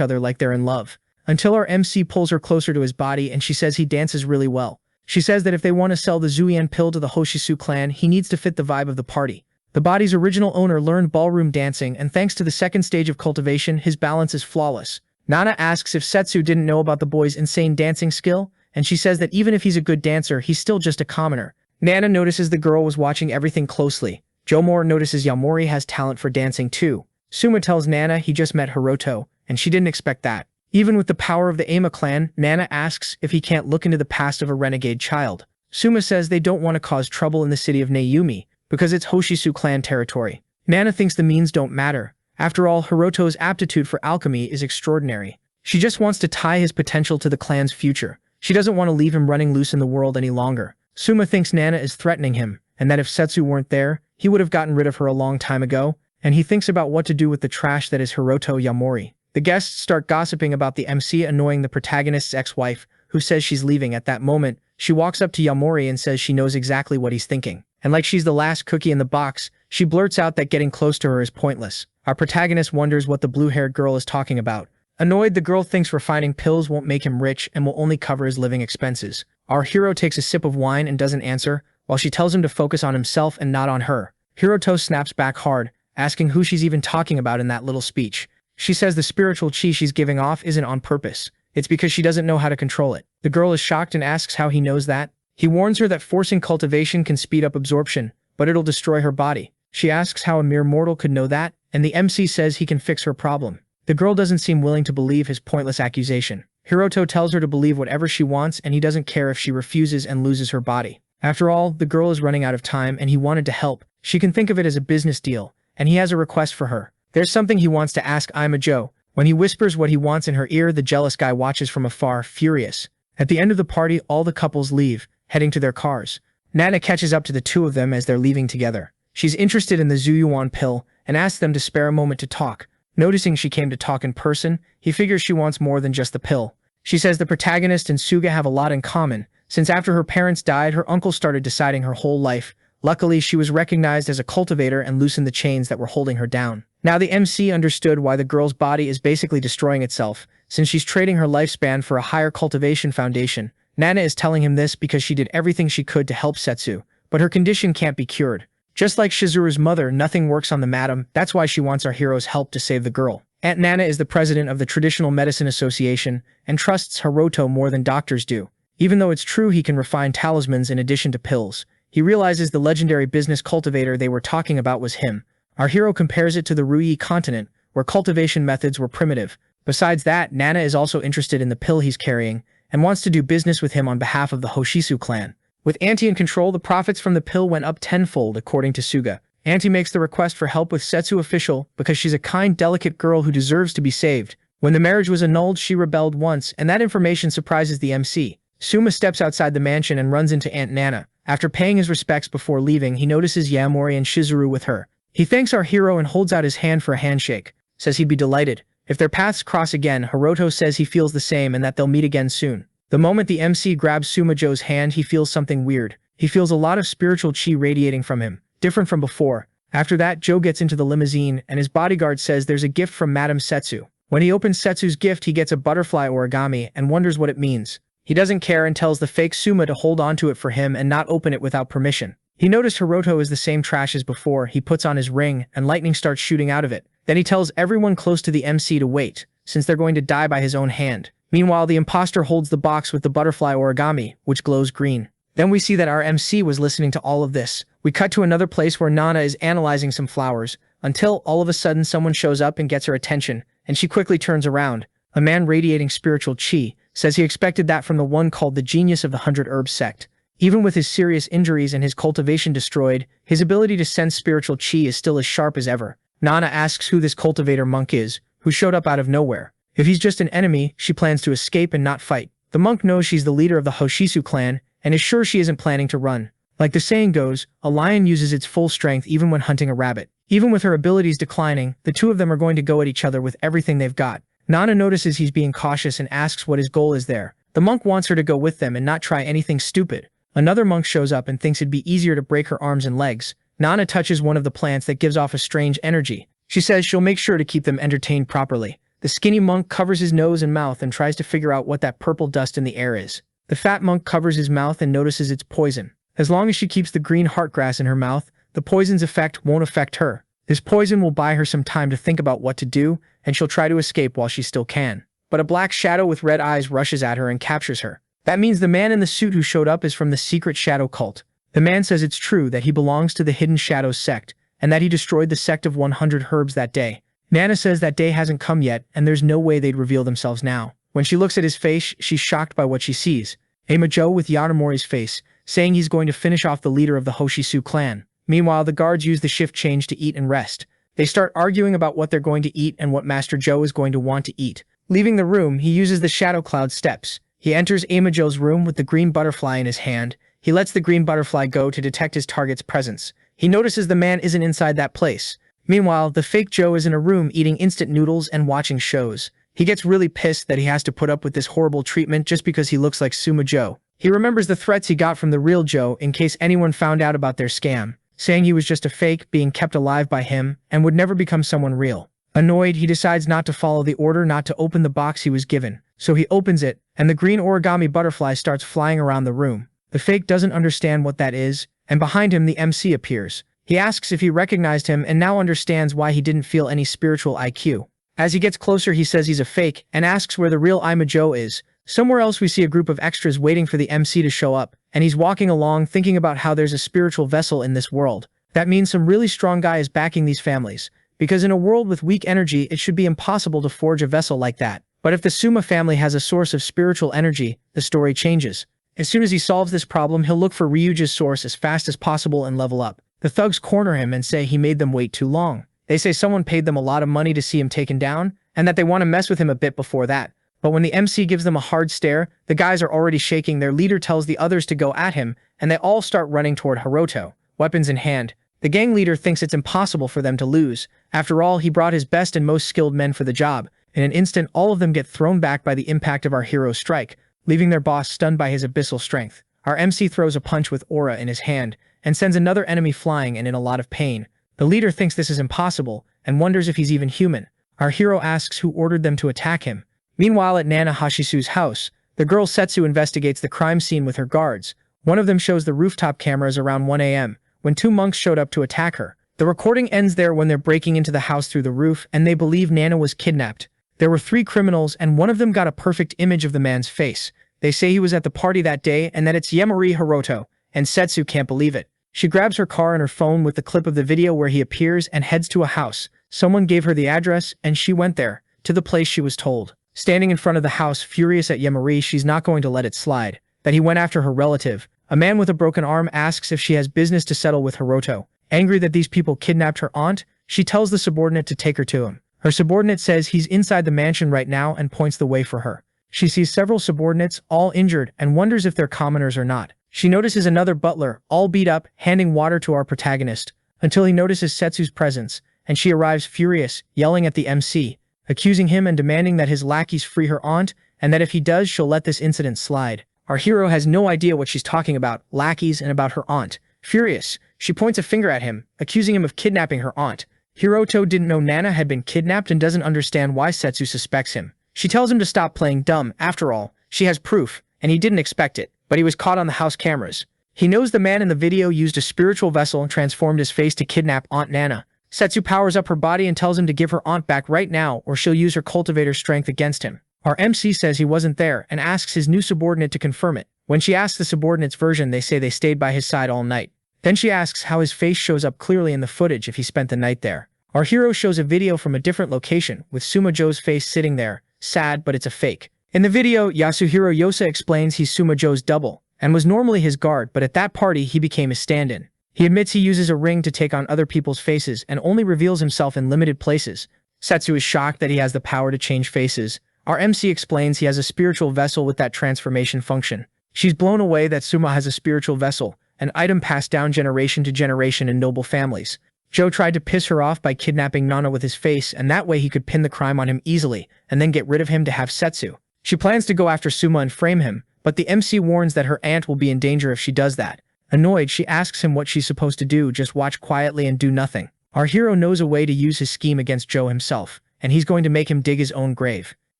[SPEAKER 1] other like they're in love. Until our MC pulls her closer to his body and she says he dances really well. She says that if they want to sell the Zuian pill to the Hoshisu clan, he needs to fit the vibe of the party. The body's original owner learned ballroom dancing, and thanks to the second stage of cultivation, his balance is flawless. Nana asks if Setsu didn't know about the boy's insane dancing skill, and she says that even if he's a good dancer, he's still just a commoner. Nana notices the girl was watching everything closely. Jomor notices Yayamorei has talent for dancing too. Suma tells Nana he just met Hiroto, and she didn't expect that. Even with the power of the Ama clan, Nana asks if he can't look into the past of a renegade child. Suma says they don't want to cause trouble in the city of Nayumi, because it's Hoshisu clan territory. Nana thinks the means don't matter. After all, Hiroto's aptitude for alchemy is extraordinary. She just wants to tie his potential to the clan's future. She doesn't want to leave him running loose in the world any longer. Suma thinks Nana is threatening him, and that if Setsu weren't there, he would have gotten rid of her a long time ago, and he thinks about what to do with the trash that is Hiroto Yayamorei. The guests start gossiping about the MC annoying the protagonist's ex-wife, who says she's leaving. At that moment, she walks up to Yayamorei and says she knows exactly what he's thinking. And like she's the last cookie in the box, she blurts out that getting close to her is pointless. Our protagonist wonders what the blue-haired girl is talking about. Annoyed, the girl thinks refining pills won't make him rich and will only cover his living expenses. Our hero takes a sip of wine and doesn't answer, while she tells him to focus on himself and not on her. Hiroto snaps back hard, asking who she's even talking about in that little speech. She says the spiritual chi she's giving off isn't on purpose. It's because she doesn't know how to control it. The girl is shocked and asks how he knows that. He warns her that forcing cultivation can speed up absorption, but it'll destroy her body. She asks how a mere mortal could know that, and the MC says he can fix her problem. The girl doesn't seem willing to believe his pointless accusation. Hiroto tells her to believe whatever she wants, and he doesn't care if she refuses and loses her body. After all, the girl is running out of time and he wanted to help. She can think of it as a business deal, and he has a request for her. There's something he wants to ask Ima Jo. When he whispers what he wants in her ear, the jealous guy watches from afar, furious. At the end of the party, all the couples leave, heading to their cars. Nana catches up to the two of them as they're leaving together. She's interested in the Zuyuan pill and asks them to spare a moment to talk. Noticing she came to talk in person, he figures she wants more than just the pill. She says the protagonist and Suga have a lot in common, since after her parents died, her uncle started deciding her whole life. Luckily, she was recognized as a cultivator and loosened the chains that were holding her down. Now the MC understood why the girl's body is basically destroying itself, since she's trading her lifespan for a higher cultivation foundation. Nana is telling him this because she did everything she could to help Setsu, but her condition can't be cured. Just like Shizuru's mother, nothing works on the madam. That's why she wants our hero's help to save the girl. Aunt Nana is the president of the Traditional Medicine Association and trusts Hiroto more than doctors do. Even though it's true he can refine talismans in addition to pills, he realizes the legendary business cultivator they were talking about was him. Our hero compares it to the Ruyi continent, where cultivation methods were primitive. Besides that, Nana is also interested in the pill he's carrying and wants to do business with him on behalf of the Hoshisu clan. With Auntie in control, the profits from the pill went up tenfold according to Suga. Auntie makes the request for help with Setsu official because she's a kind, delicate girl who deserves to be saved. When the marriage was annulled, she rebelled once, and that information surprises the MC. Suma steps outside the mansion and runs into Aunt Nana. After paying his respects before leaving, he notices Yayamorei and Shizuru with her. He thanks our hero and holds out his hand for a handshake, says he'd be delighted. If their paths cross again, Hiroto says he feels the same and that they'll meet again soon. The moment the MC grabs Suma Jo's hand, he feels something weird. He feels a lot of spiritual chi radiating from him, different from before. After that, Joe gets into the limousine and his bodyguard says there's a gift from Madame Setsu. When he opens Setsu's gift, he gets a butterfly origami and wonders what it means. He doesn't care and tells the fake Suma to hold onto it for him and not open it without permission. He noticed Hiroto is the same trash as before. He puts on his ring and lightning starts shooting out of it. Then he tells everyone close to the MC to wait, since they're going to die by his own hand. Meanwhile, the imposter holds the box with the butterfly origami, which glows green. Then we see that our MC was listening to all of this. We cut to another place where Nana is analyzing some flowers, until all of a sudden someone shows up and gets her attention, and she quickly turns around. A man radiating spiritual chi says he expected that from the one called the Genius of the 100 Herbs sect. Even with his serious injuries and his cultivation destroyed, his ability to sense spiritual chi is still as sharp as ever. Nana asks who this cultivator monk is, who showed up out of nowhere. If he's just an enemy, she plans to escape and not fight. The monk knows she's the leader of the Hoshisu clan, and is sure she isn't planning to run. Like the saying goes, a lion uses its full strength even when hunting a rabbit. Even with her abilities declining, the two of them are going to go at each other with everything they've got. Nana notices he's being cautious and asks what his goal is there. The monk wants her to go with them and not try anything stupid. Another monk shows up and thinks it'd be easier to break her arms and legs. Nana touches one of the plants that gives off a strange energy. She says she'll make sure to keep them entertained properly. The skinny monk covers his nose and mouth and tries to figure out what that purple dust in the air is. The fat monk covers his mouth and notices it's poison. As long as she keeps the green heartgrass in her mouth, the poison's effect won't affect her. This poison will buy her some time to think about what to do, and she'll try to escape while she still can. But a black shadow with red eyes rushes at her and captures her. That means the man in the suit who showed up is from the secret shadow cult. The man says it's true that he belongs to the Hidden Shadows sect, and that he destroyed the sect of 100 herbs that day. Nana says that day hasn't come yet, and there's no way they'd reveal themselves now. When she looks at his face, she's shocked by what she sees. Joe with Yayamorei's face, saying he's going to finish off the leader of the Hoshisu clan. Meanwhile, the guards use the shift change to eat and rest. They start arguing about what they're going to eat and what Master Joe is going to want to eat. Leaving the room, he uses the Shadow Cloud steps. He enters Joe's room with the green butterfly in his hand. He lets the green butterfly go to detect his target's presence. He notices the man isn't inside that place. Meanwhile, the fake Joe is in a room eating instant noodles and watching shows. He gets really pissed that he has to put up with this horrible treatment just because he looks like Suma Joe. He remembers the threats he got from the real Joe in case anyone found out about their scam, saying he was just a fake being kept alive by him and would never become someone real. Annoyed, he decides not to follow the order not to open the box he was given. So he opens it, and the green origami butterfly starts flying around the room. The fake doesn't understand what that is, and behind him the MC appears. He asks if he recognized him and now understands why he didn't feel any spiritual IQ. As he gets closer, he says he's a fake and asks where the real Joe is. Somewhere else we see a group of extras waiting for the MC to show up, and he's walking along thinking about how there's a spiritual vessel in this world. That means some really strong guy is backing these families, because in a world with weak energy it should be impossible to forge a vessel like that. But if the Suma family has a source of spiritual energy, the story changes. As soon as he solves this problem, he'll look for Ryuja's source as fast as possible and level up. The thugs corner him and say he made them wait too long. They say someone paid them a lot of money to see him taken down, and that they want to mess with him a bit before that. But when the MC gives them a hard stare, the guys are already shaking. Their leader tells the others to go at him, and they all start running toward Hiroto, weapons in hand. The gang leader thinks it's impossible for them to lose. After all, he brought his best and most skilled men for the job. In an instant, all of them get thrown back by the impact of our hero's strike, leaving their boss stunned by his abyssal strength. Our MC throws a punch with aura in his hand, and sends another enemy flying and in a lot of pain. The leader thinks this is impossible, and wonders if he's even human. Our hero asks who ordered them to attack him. Meanwhile, at Nana Hashisu's house, the girl Setsu investigates the crime scene with her guards. One of them shows the rooftop cameras around 1 a.m., when 2 monks showed up to attack her. The recording ends there when they're breaking into the house through the roof, and they believe Nana was kidnapped. There were 3 criminals, and one of them got a perfect image of the man's face. They say he was at the party that day and that it's Yayamorei Hiroto, and Setsu can't believe it. She grabs her car and her phone with the clip of the video where he appears and heads to a house. Someone gave her the address, and she went there, to the place she was told. Standing in front of the house, furious at Yayamorei, she's not going to let it slide. That he went after her relative. A man with a broken arm asks if she has business to settle with Hiroto. Angry that these people kidnapped her aunt, she tells the subordinate to take her to him. Her subordinate says he's inside the mansion right now and points the way for her. She sees several subordinates, all injured, and wonders if they're commoners or not. She notices another butler, all beat up, handing water to our protagonist, until he notices Setsu's presence, and she arrives furious, yelling at the MC, accusing him and demanding that his lackeys free her aunt, and that if he does, she'll let this incident slide. Our hero has no idea what she's talking about, lackeys and about her aunt. Furious, she points a finger at him, accusing him of kidnapping her aunt. Hiroto didn't know Nana had been kidnapped and doesn't understand why Setsu suspects him. She tells him to stop playing dumb. After all, she has proof, and he didn't expect it, but he was caught on the house cameras. He knows the man in the video used a spiritual vessel and transformed his face to kidnap Aunt Nana. Setsu powers up her body and tells him to give her aunt back right now or she'll use her cultivator strength against him. Our MC says he wasn't there and asks his new subordinate to confirm it. When she asks the subordinate's version, they say they stayed by his side all night. Then she asks how his face shows up clearly in the footage if he spent the night there. Our hero shows a video from a different location, with Suma Joe's face sitting there, sad but it's a fake. In the video, Yasuhiro Yosa explains he's Suma Joe's double, and was normally his guard, but at that party he became his stand-in. He admits he uses a ring to take on other people's faces and only reveals himself in limited places. Setsu is shocked that he has the power to change faces. Our MC explains he has a spiritual vessel with that transformation function. She's blown away that Suma has a spiritual vessel, an item passed down generation to generation in noble families. Joe tried to piss her off by kidnapping Nana with his face, and that way he could pin the crime on him easily, and then get rid of him to have Setsu. She plans to go after Suma and frame him, but the MC warns that her aunt will be in danger if she does that. Annoyed, she asks him what she's supposed to do, just watch quietly and do nothing. Our hero knows a way to use his scheme against Joe himself, and he's going to make him dig his own grave.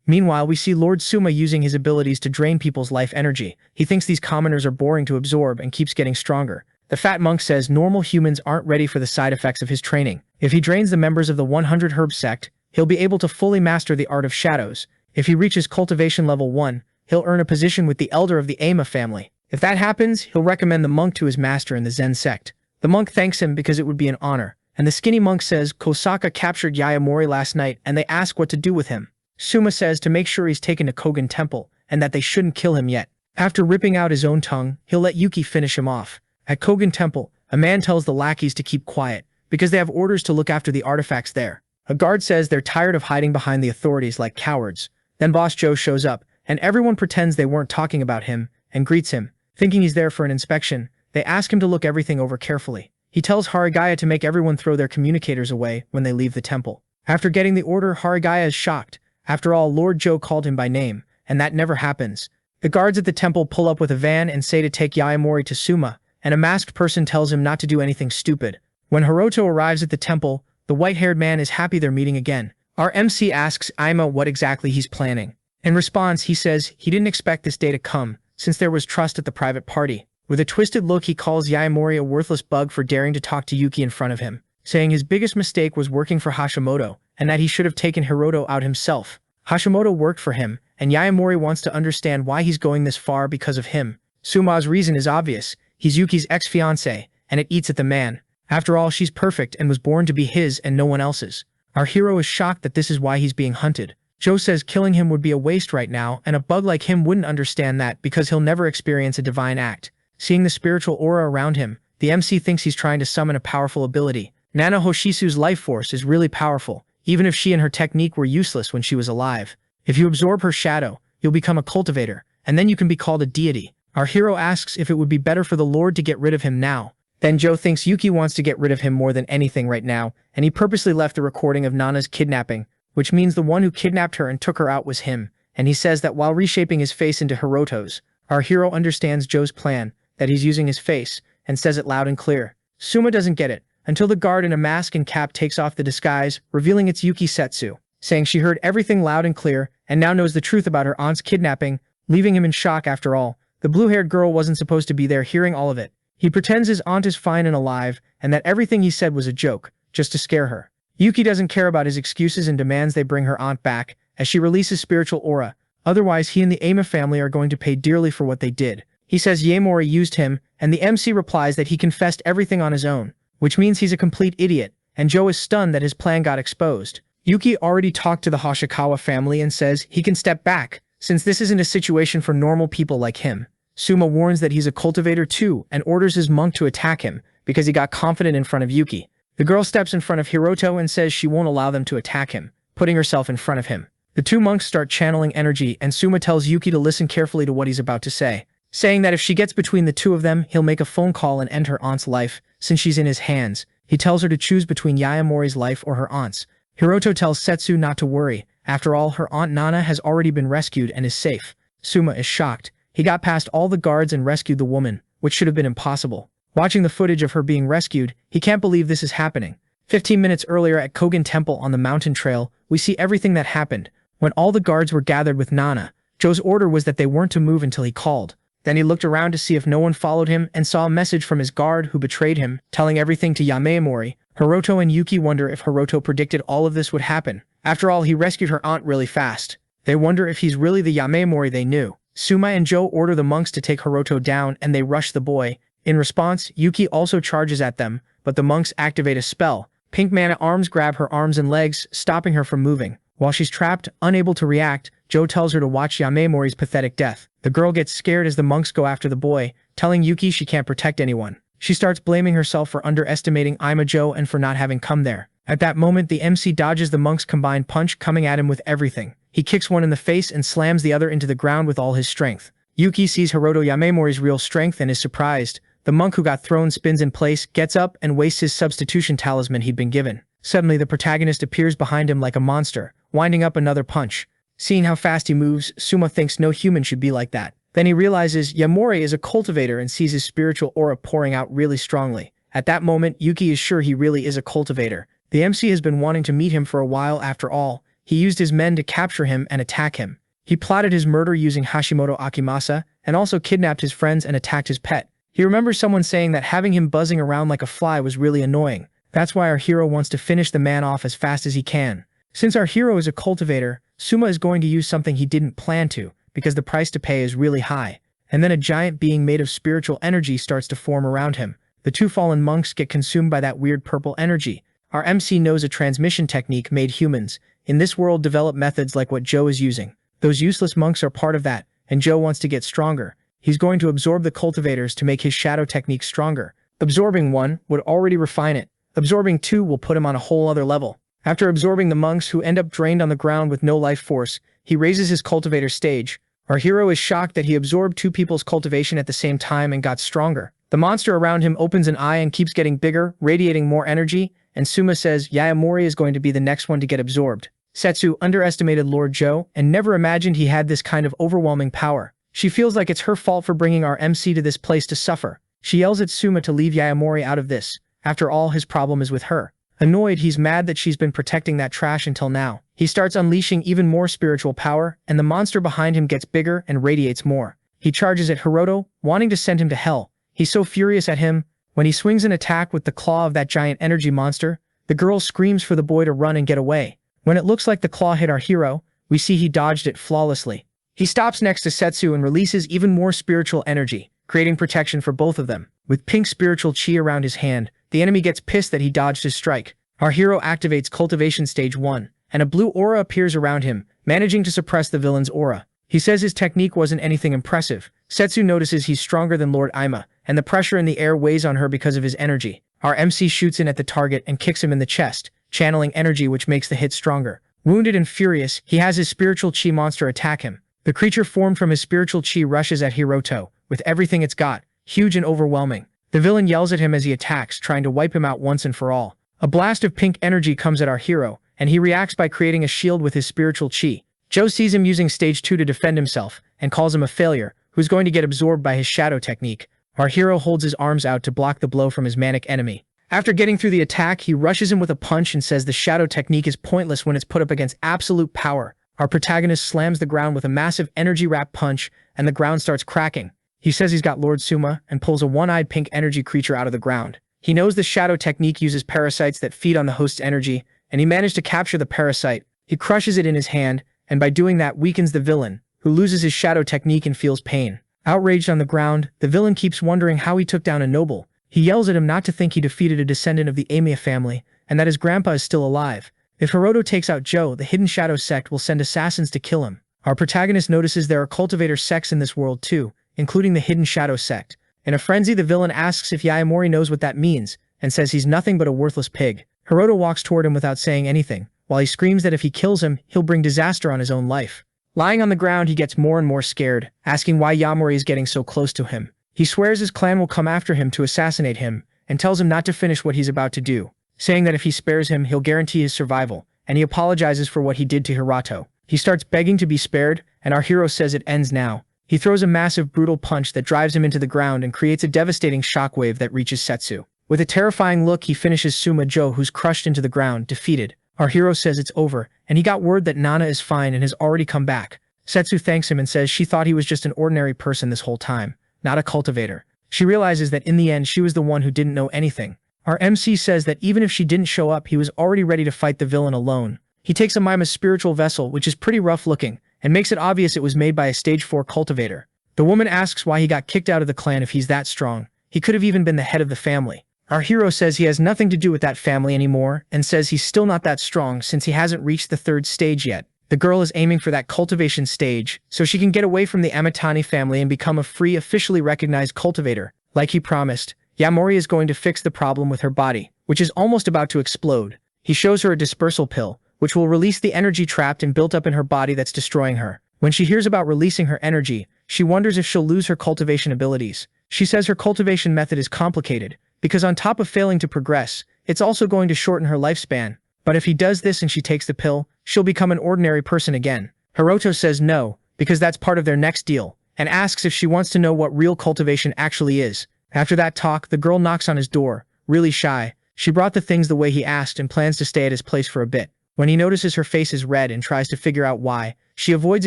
[SPEAKER 1] Meanwhile, we see Lord Suma using his abilities to drain people's life energy. He thinks these commoners are boring to absorb and keeps getting stronger. The fat monk says normal humans aren't ready for the side effects of his training. If he drains the members of the 100 Herb sect, he'll be able to fully master the art of shadows. If he reaches cultivation level 1, he'll earn a position with the elder of the Ama family. If that happens, he'll recommend the monk to his master in the Zen sect. The monk thanks him because it would be an honor, and the skinny monk says Kosaka captured Yayamorei last night and they ask what to do with him. Suma says to make sure he's taken to Kogen Temple and that they shouldn't kill him yet. After ripping out his own tongue, he'll let Yuki finish him off. At Kogen Temple, a man tells the lackeys to keep quiet because they have orders to look after the artifacts there. A guard says they're tired of hiding behind the authorities like cowards. Then Boss Joe shows up, and everyone pretends they weren't talking about him and greets him. Thinking he's there for an inspection, they ask him to look everything over carefully. He tells Harigaya to make everyone throw their communicators away when they leave the temple. After getting the order, Harigaya is shocked. After all, Lord Joe called him by name, and that never happens. The guards at the temple pull up with a van and say to take Yayamorei to Suma, and a masked person tells him not to do anything stupid. When Hiroto arrives at the temple, the white-haired man is happy they're meeting again. Our MC asks Ima what exactly he's planning. In response, he says he didn't expect this day to come, since there was trust at the private party. With a twisted look, he calls Yayamorei a worthless bug for daring to talk to Yuki in front of him, saying his biggest mistake was working for Hashimoto, and that he should have taken Hiroto out himself. Hashimoto worked for him, and Yayamorei wants to understand why he's going this far because of him. Suma's reason is obvious. He's Yuki's ex-fiancé, and it eats at the man. After all, she's perfect and was born to be his and no one else's. Our hero is shocked that this is why he's being hunted. Joe says killing him would be a waste right now, and a bug like him wouldn't understand that because he'll never experience a divine act. Seeing the spiritual aura around him, the MC thinks he's trying to summon a powerful ability. Nana Hoshisu's life force is really powerful, even if she and her technique were useless when she was alive. If you absorb her shadow, you'll become a cultivator, and then you can be called a deity. Our hero asks if it would be better for the Lord to get rid of him now. Then Joe thinks Yuki wants to get rid of him more than anything right now, and he purposely left the recording of Nana's kidnapping, which means the one who kidnapped her and took her out was him, and he says that while reshaping his face into Hiroto's. Our hero understands Joe's plan, that he's using his face, and says it loud and clear. Suma doesn't get it, until the guard in a mask and cap takes off the disguise, revealing it's Yuki Setsu, saying she heard everything loud and clear, and now knows the truth about her aunt's kidnapping, leaving him in shock after all. The blue-haired girl wasn't supposed to be there hearing all of it. He pretends his aunt is fine and alive, and that everything he said was a joke, just to scare her. Yuki doesn't care about his excuses and demands they bring her aunt back, as she releases spiritual aura. Otherwise, he and the Ama family are going to pay dearly for what they did. He says Yayamorei used him, and the MC replies that he confessed everything on his own, which means he's a complete idiot, and Joe is stunned that his plan got exposed. Yuki already talked to the Hoshikawa family and says he can step back, since this isn't a situation for normal people like him. Suma warns that he's a cultivator too, and orders his monk to attack him, because he got confident in front of Yuki. The girl steps in front of Hiroto and says she won't allow them to attack him, putting herself in front of him. The two monks start channeling energy, and Suma tells Yuki to listen carefully to what he's about to say, saying that if she gets between the two of them, he'll make a phone call and end her aunt's life, since she's in his hands. He tells her to choose between Yayamorei's life or her aunt's. Hiroto tells Setsu not to worry. After all, her aunt Nana has already been rescued and is safe. Suma is shocked. He got past all the guards and rescued the woman, which should have been impossible. Watching the footage of her being rescued, he can't believe this is happening. 15 minutes earlier at Kogen Temple on the mountain trail, we see everything that happened. When all the guards were gathered with Nana, Joe's order was that they weren't to move until he called. Then he looked around to see if no one followed him and saw a message from his guard who betrayed him, telling everything to Yayamorei. Hiroto and Yuki wonder if Hiroto predicted all of this would happen. After all, he rescued her aunt really fast. They wonder if he's really the Yayamorei they knew. Suma and Joe order the monks to take Hiroto down and they rush the boy. In response, Yuki also charges at them, but the monks activate a spell. Pink mana arms grab her arms and legs, stopping her from moving. While she's trapped, unable to react, Joe tells her to watch Yamemore's pathetic death. The girl gets scared as the monks go after the boy, telling Yuki she can't protect anyone. She starts blaming herself for underestimating Ima Joe and for not having come there. At that moment, the MC dodges the monk's combined punch, coming at him with everything. He kicks one in the face and slams the other into the ground with all his strength. Yuki sees Hiroto Yamemore's real strength and is surprised. The monk who got thrown spins in place, gets up, and wastes his substitution talisman he'd been given. Suddenly, the protagonist appears behind him like a monster, winding up another punch. Seeing how fast he moves, Suma thinks no human should be like that. Then he realizes Yayamorei is a cultivator and sees his spiritual aura pouring out really strongly. At that moment, Yuki is sure he really is a cultivator. The MC has been wanting to meet him for a while after all. He used his men to capture him and attack him. He plotted his murder using Hashimoto Akimasa and also kidnapped his friends and attacked his pet. He remembers someone saying that having him buzzing around like a fly was really annoying. That's why our hero wants to finish the man off as fast as he can. Since our hero is a cultivator, Suma is going to use something he didn't plan to, because the price to pay is really high. And then a giant being made of spiritual energy starts to form around him. The two fallen monks get consumed by that weird purple energy. Our MC knows a transmission technique made humans in this world develop methods like what Joe is using. Those useless monks are part of that, and Joe wants to get stronger. He's going to absorb the cultivators to make his shadow technique stronger. Absorbing 1 would already refine it. Absorbing 2 will put him on a whole other level. After absorbing the monks who end up drained on the ground with no life force, he raises his cultivator stage. Our hero is shocked that he absorbed 2 people's cultivation at the same time and got stronger. The monster around him opens an eye and keeps getting bigger, radiating more energy, and Suma says Yayamorei is going to be the next one to get absorbed. Setsu underestimated Lord Joe and never imagined he had this kind of overwhelming power. She feels like it's her fault for bringing our MC to this place to suffer. She yells at Suma to leave Yayamorei out of this. After all, his problem is with her. Annoyed, he's mad that she's been protecting that trash until now. He starts unleashing even more spiritual power, and the monster behind him gets bigger and radiates more. He charges at Hiroto, wanting to send him to hell. He's so furious at him. When he swings an attack with the claw of that giant energy monster, the girl screams for the boy to run and get away. When it looks like the claw hit our hero, we see he dodged it flawlessly. He stops next to Setsu and releases even more spiritual energy, creating protection for both of them. With pink spiritual chi around his hand, the enemy gets pissed that he dodged his strike. Our hero activates Cultivation Stage 1, and a blue aura appears around him, managing to suppress the villain's aura. He says his technique wasn't anything impressive. Setsu notices he's stronger than Lord Ima, and the pressure in the air weighs on her because of his energy. Our MC shoots in at the target and kicks him in the chest, channeling energy which makes the hit stronger. Wounded and furious, he has his spiritual chi monster attack him. The creature formed from his spiritual chi rushes at Hiroto, with everything it's got, huge and overwhelming. The villain yells at him as he attacks, trying to wipe him out once and for all. A blast of pink energy comes at our hero, and he reacts by creating a shield with his spiritual chi. Joe sees him using stage 2 to defend himself, and calls him a failure, who's going to get absorbed by his shadow technique. Our hero holds his arms out to block the blow from his manic enemy. After getting through the attack, he rushes him with a punch and says the shadow technique is pointless when it's put up against absolute power. Our protagonist slams the ground with a massive energy-wrapped punch, and the ground starts cracking. He says he's got Lord Suma, and pulls a one-eyed pink energy creature out of the ground. He knows the shadow technique uses parasites that feed on the host's energy, and he managed to capture the parasite. He crushes it in his hand, and by doing that weakens the villain, who loses his shadow technique and feels pain. Outraged on the ground, the villain keeps wondering how he took down a noble. He yells at him not to think he defeated a descendant of the Amiya family, and that his grandpa is still alive. If Hiroto takes out Joe, the Hidden Shadow sect will send assassins to kill him. Our protagonist notices there are cultivator sects in this world too, including the Hidden Shadow sect. In a frenzy, the villain asks if Yayamorei knows what that means, and says he's nothing but a worthless pig. Hiroto walks toward him without saying anything, while he screams that if he kills him, he'll bring disaster on his own life. Lying on the ground, he gets more and more scared, asking why Yayamorei is getting so close to him. He swears his clan will come after him to assassinate him, and tells him not to finish what he's about to do, saying that if he spares him, he'll guarantee his survival, and he apologizes for what he did to Hiroto. He starts begging to be spared, and our hero says it ends now. He throws a massive brutal punch that drives him into the ground and creates a devastating shockwave that reaches Setsu. With a terrifying look, he finishes Suma Joe, who's crushed into the ground, defeated. Our hero says it's over, and he got word that Nana is fine and has already come back. Setsu thanks him and says she thought he was just an ordinary person this whole time, not a cultivator. She realizes that in the end she was the one who didn't know anything. Our MC says that even if she didn't show up, he was already ready to fight the villain alone. He takes Amima's spiritual vessel, which is pretty rough looking, and makes it obvious it was made by a stage 4 cultivator. The woman asks why he got kicked out of the clan if he's that strong. He could have even been the head of the family. Our hero says he has nothing to do with that family anymore, and says he's still not that strong since he hasn't reached the 3rd stage yet. The girl is aiming for that cultivation stage, so she can get away from the Amitani family and become a free, officially recognized cultivator. Like he promised, Yayamorei is going to fix the problem with her body, which is almost about to explode. He shows her a dispersal pill, which will release the energy trapped and built up in her body that's destroying her. When she hears about releasing her energy, she wonders if she'll lose her cultivation abilities. She says her cultivation method is complicated, because on top of failing to progress, it's also going to shorten her lifespan. But if he does this and she takes the pill, she'll become an ordinary person again. Hiroto says no, because that's part of their next deal, and asks if she wants to know what real cultivation actually is. After that talk, the girl knocks on his door, really shy. She brought the things the way he asked and plans to stay at his place for a bit. When he notices her face is red and tries to figure out why, she avoids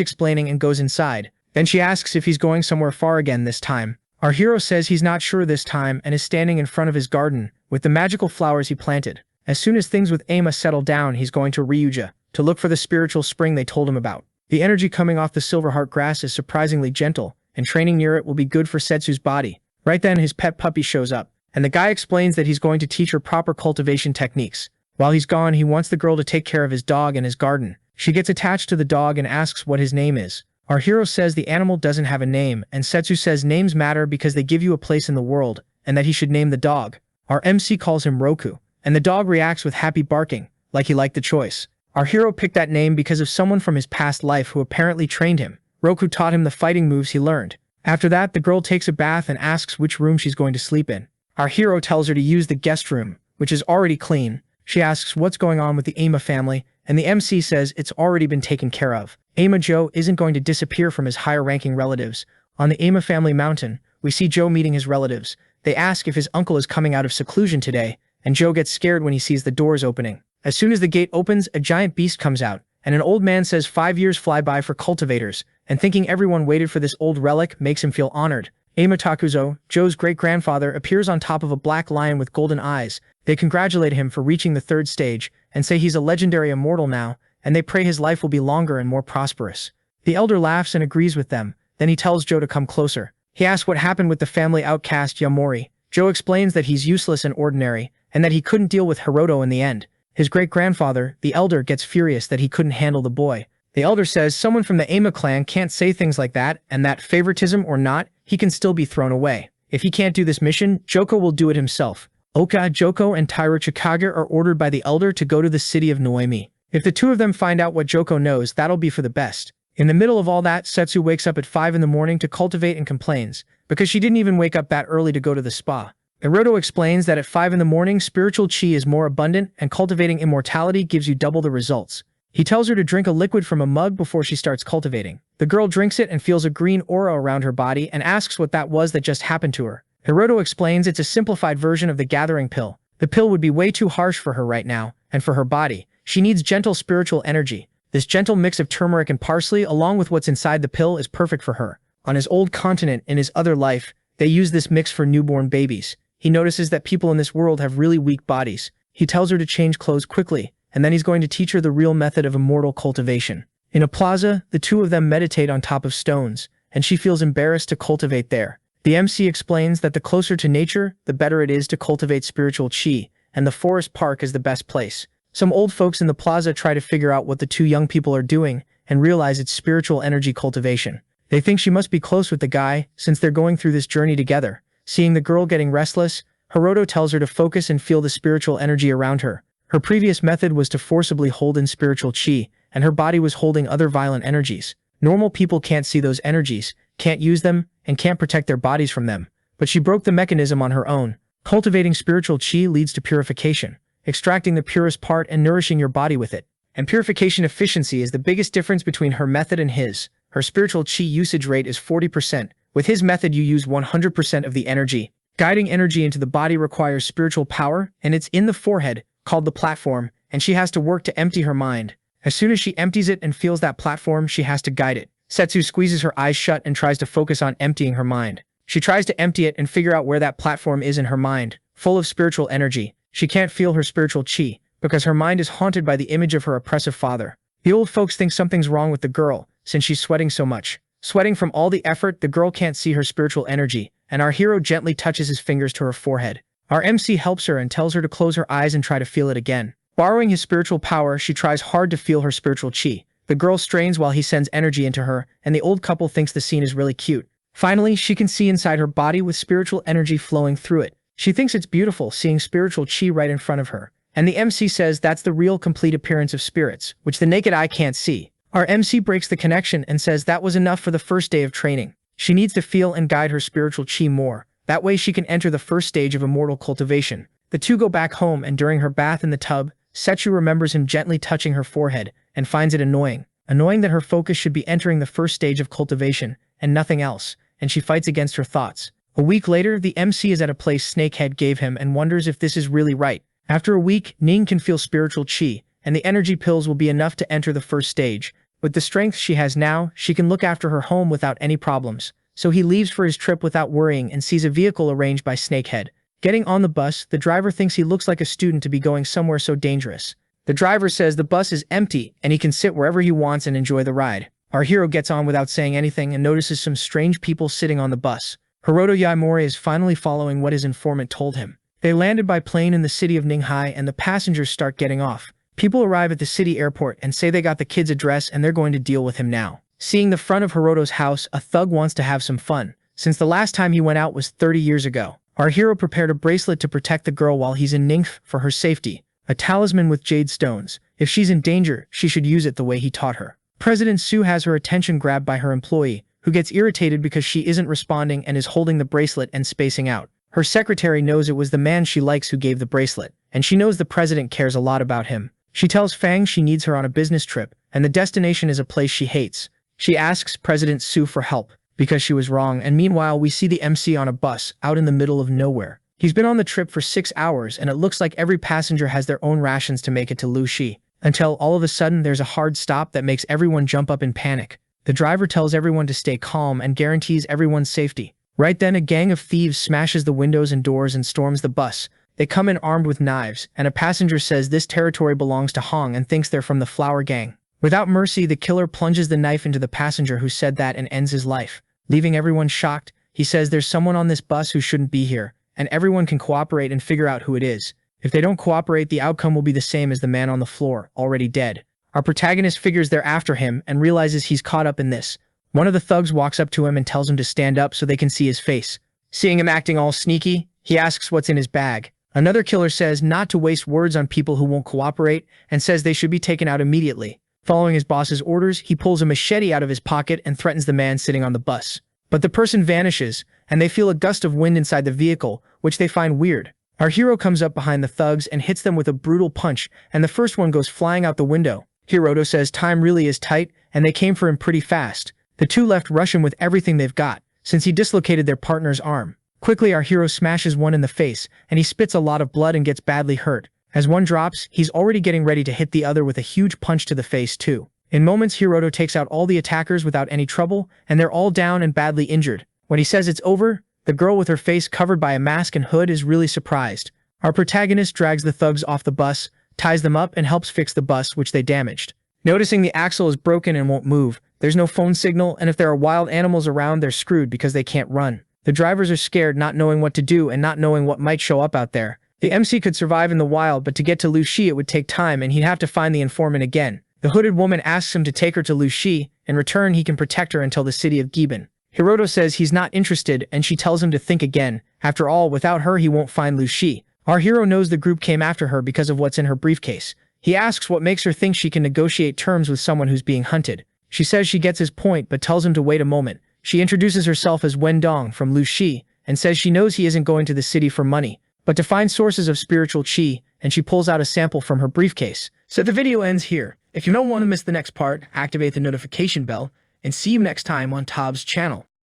[SPEAKER 1] explaining and goes inside. Then she asks if he's going somewhere far again this time. Our hero says he's not sure this time and is standing in front of his garden with the magical flowers he planted. As soon as things with Ama settle down, he's going to Ryuja to look for the spiritual spring they told him about. The energy coming off the Silverheart grass is surprisingly gentle, and training near it will be good for Setsu's body. Right then, his pet puppy shows up, and the guy explains that he's going to teach her proper cultivation techniques. While he's gone, he wants the girl to take care of his dog and his garden. She gets attached to the dog and asks what his name is. Our hero says the animal doesn't have a name, and Setsu says names matter because they give you a place in the world, and that he should name the dog. Our MC calls him Roku, and the dog reacts with happy barking, like he liked the choice. Our hero picked that name because of someone from his past life who apparently trained him. Roku taught him the fighting moves he learned. After that, the girl takes a bath and asks which room she's going to sleep in. Our hero tells her to use the guest room, which is already clean. She asks what's going on with the Ama family, and the MC says it's already been taken care of. Ama Joe isn't going to disappear from his higher-ranking relatives. On the Ama family mountain, we see Joe meeting his relatives. They ask if his uncle is coming out of seclusion today, and Joe gets scared when he sees the doors opening. As soon as the gate opens, a giant beast comes out, and an old man says 5 years fly by for cultivators, and thinking everyone waited for this old relic makes him feel honored. Ama Takuzo, Joe's great-grandfather, appears on top of a black lion with golden eyes. They congratulate him for reaching the 3rd stage, and say he's a legendary immortal now, and they pray his life will be longer and more prosperous. The elder laughs and agrees with them, then he tells Joe to come closer. He asks what happened with the family outcast Yayamorei. Joe explains that he's useless and ordinary, and that he couldn't deal with Hiroto in the end. His great-grandfather, the elder, gets furious that he couldn't handle the boy. The elder says someone from the Suma Clan can't say things like that, and that, favoritism or not, he can still be thrown away. If he can't do this mission, Joko will do it himself. Oka, Joko, and Tairo Chikage are ordered by the elder to go to the city of Noemi. If the two of them find out what Joko knows, that'll be for the best. In the middle of all that, Setsu wakes up at 5 in the morning to cultivate and complains, because she didn't even wake up that early to go to the spa. Rudo explains that at 5 in the morning, spiritual chi is more abundant, and cultivating immortality gives you double the results. He tells her to drink a liquid from a mug before she starts cultivating. The girl drinks it and feels a green aura around her body and asks what that was that just happened to her. Hiroto explains it's a simplified version of the gathering pill. The pill would be way too harsh for her right now, and for her body. She needs gentle spiritual energy. This gentle mix of turmeric and parsley along with what's inside the pill is perfect for her. On his old continent in his other life, they use this mix for newborn babies. He notices that people in this world have really weak bodies. He tells her to change clothes quickly, and then he's going to teach her the real method of immortal cultivation. In a plaza, the two of them meditate on top of stones, and she feels embarrassed to cultivate there. The MC explains that the closer to nature, the better it is to cultivate spiritual chi, and the forest park is the best place. Some old folks in the plaza try to figure out what the two young people are doing, and realize it's spiritual energy cultivation. They think she must be close with the guy, since they're going through this journey together. Seeing the girl getting restless, Hiroto tells her to focus and feel the spiritual energy around her. Her previous method was to forcibly hold in spiritual chi, and her body was holding other violent energies. Normal people can't see those energies, can't use them, and can't protect their bodies from them. But she broke the mechanism on her own. Cultivating spiritual chi leads to purification, extracting the purest part and nourishing your body with it. And purification efficiency is the biggest difference between her method and his. Her spiritual chi usage rate is 40%. With his method you use 100% of the energy. Guiding energy into the body requires spiritual power, and it's in the forehead, called the platform, and she has to work to empty her mind. As soon as she empties it and feels that platform, she has to guide it. Setsu squeezes her eyes shut and tries to focus on emptying her mind. She tries to empty it and figure out where that platform is in her mind, full of spiritual energy. She can't feel her spiritual chi, because her mind is haunted by the image of her oppressive father. The old folks think something's wrong with the girl, since she's sweating so much. Sweating from all the effort, the girl can't see her spiritual energy, and our hero gently touches his fingers to her forehead. Our MC helps her and tells her to close her eyes and try to feel it again. Borrowing his spiritual power, she tries hard to feel her spiritual chi. The girl strains while he sends energy into her, and the old couple thinks the scene is really cute. Finally, she can see inside her body with spiritual energy flowing through it. She thinks it's beautiful seeing spiritual chi right in front of her. And the MC says that's the real complete appearance of spirits, which the naked eye can't see. Our MC breaks the connection and says that was enough for the first day of training. She needs to feel and guide her spiritual chi more. That way she can enter the first stage of immortal cultivation. The two go back home, and during her bath in the tub, Setsu remembers him gently touching her forehead and finds it annoying. annoying that her focus should be entering the first stage of cultivation, and nothing else, and she fights against her thoughts. A week later, the MC is at a place Snakehead gave him and wonders if this is really right. After a week, Ning can feel spiritual chi, and the energy pills will be enough to enter the first stage. With the strength she has now, she can look after her home without any problems. So he leaves for his trip without worrying and sees a vehicle arranged by Snakehead. Getting on the bus, the driver thinks he looks like a student to be going somewhere so dangerous. The driver says the bus is empty and he can sit wherever he wants and enjoy the ride. Our hero gets on without saying anything and notices some strange people sitting on the bus. Hiroto Yayamorei is finally following what his informant told him. They landed by plane in the city of Ninghai and the passengers start getting off. People arrive at the city airport and say they got the kid's address and they're going to deal with him now. Seeing the front of Hiroto's house, a thug wants to have some fun, since the last time he went out was 30 years ago. Our hero prepared a bracelet to protect the girl while he's in Ningth for her safety. A talisman with jade stones. If she's in danger, she should use it the way he taught her. President Su has her attention grabbed by her employee, who gets irritated because she isn't responding and is holding the bracelet and spacing out. Her secretary knows it was the man she likes who gave the bracelet, and she knows the president cares a lot about him. She tells Fang she needs her on a business trip, and the destination is a place she hates. She asks President Su for help, because she was wrong, and meanwhile we see the MC on a bus, out in the middle of nowhere. He's been on the trip for 6 hours, and it looks like every passenger has their own rations to make it to Lushi, until all of a sudden there's a hard stop that makes everyone jump up in panic. The driver tells everyone to stay calm and guarantees everyone's safety. Right then, a gang of thieves smashes the windows and doors and storms the bus. They come in armed with knives, and a passenger says this territory belongs to Hong and thinks they're from the Flower Gang. Without mercy, the killer plunges the knife into the passenger who said that and ends his life. Leaving everyone shocked, he says there's someone on this bus who shouldn't be here, and everyone can cooperate and figure out who it is. If they don't cooperate, the outcome will be the same as the man on the floor, already dead. Our protagonist figures they're after him and realizes he's caught up in this. One of the thugs walks up to him and tells him to stand up so they can see his face. Seeing him acting all sneaky, he asks what's in his bag. Another killer says not to waste words on people who won't cooperate and says they should be taken out immediately. Following his boss's orders, he pulls a machete out of his pocket and threatens the man sitting on the bus. But the person vanishes, and they feel a gust of wind inside the vehicle, which they find weird. Our hero comes up behind the thugs and hits them with a brutal punch, and the first one goes flying out the window. Hiroto says time really is tight, and they came for him pretty fast. The two left rush him with everything they've got, since he dislocated their partner's arm. Quickly, our hero smashes one in the face, and he spits a lot of blood and gets badly hurt. As one drops, he's already getting ready to hit the other with a huge punch to the face too. In moments, Hiroto takes out all the attackers without any trouble, and they're all down and badly injured. When he says it's over, the girl with her face covered by a mask and hood is really surprised. Our protagonist drags the thugs off the bus, ties them up, and helps fix the bus, which they damaged. Noticing the axle is broken and won't move, there's no phone signal, and if there are wild animals around, they're screwed because they can't run. The drivers are scared, not knowing what to do and not knowing what might show up out there. The MC could survive in the wild, but to get to Lushi it would take time and he'd have to find the informant again. The hooded woman asks him to take her to Lushi. In return, he can protect her until the city of Giban. Hiroto says he's not interested, and she tells him to think again. After all, without her he won't find Lushi. Our hero knows the group came after her because of what's in her briefcase. He asks what makes her think she can negotiate terms with someone who's being hunted. She says she gets his point, but tells him to wait a moment. She introduces herself as Wendong from Lushi, and says she knows he isn't going to the city for money, but to find sources of spiritual chi, and she pulls out a sample from her briefcase. So the video ends here. If you don't want to miss the next part, activate the notification bell, and see you next time on Tob's channel.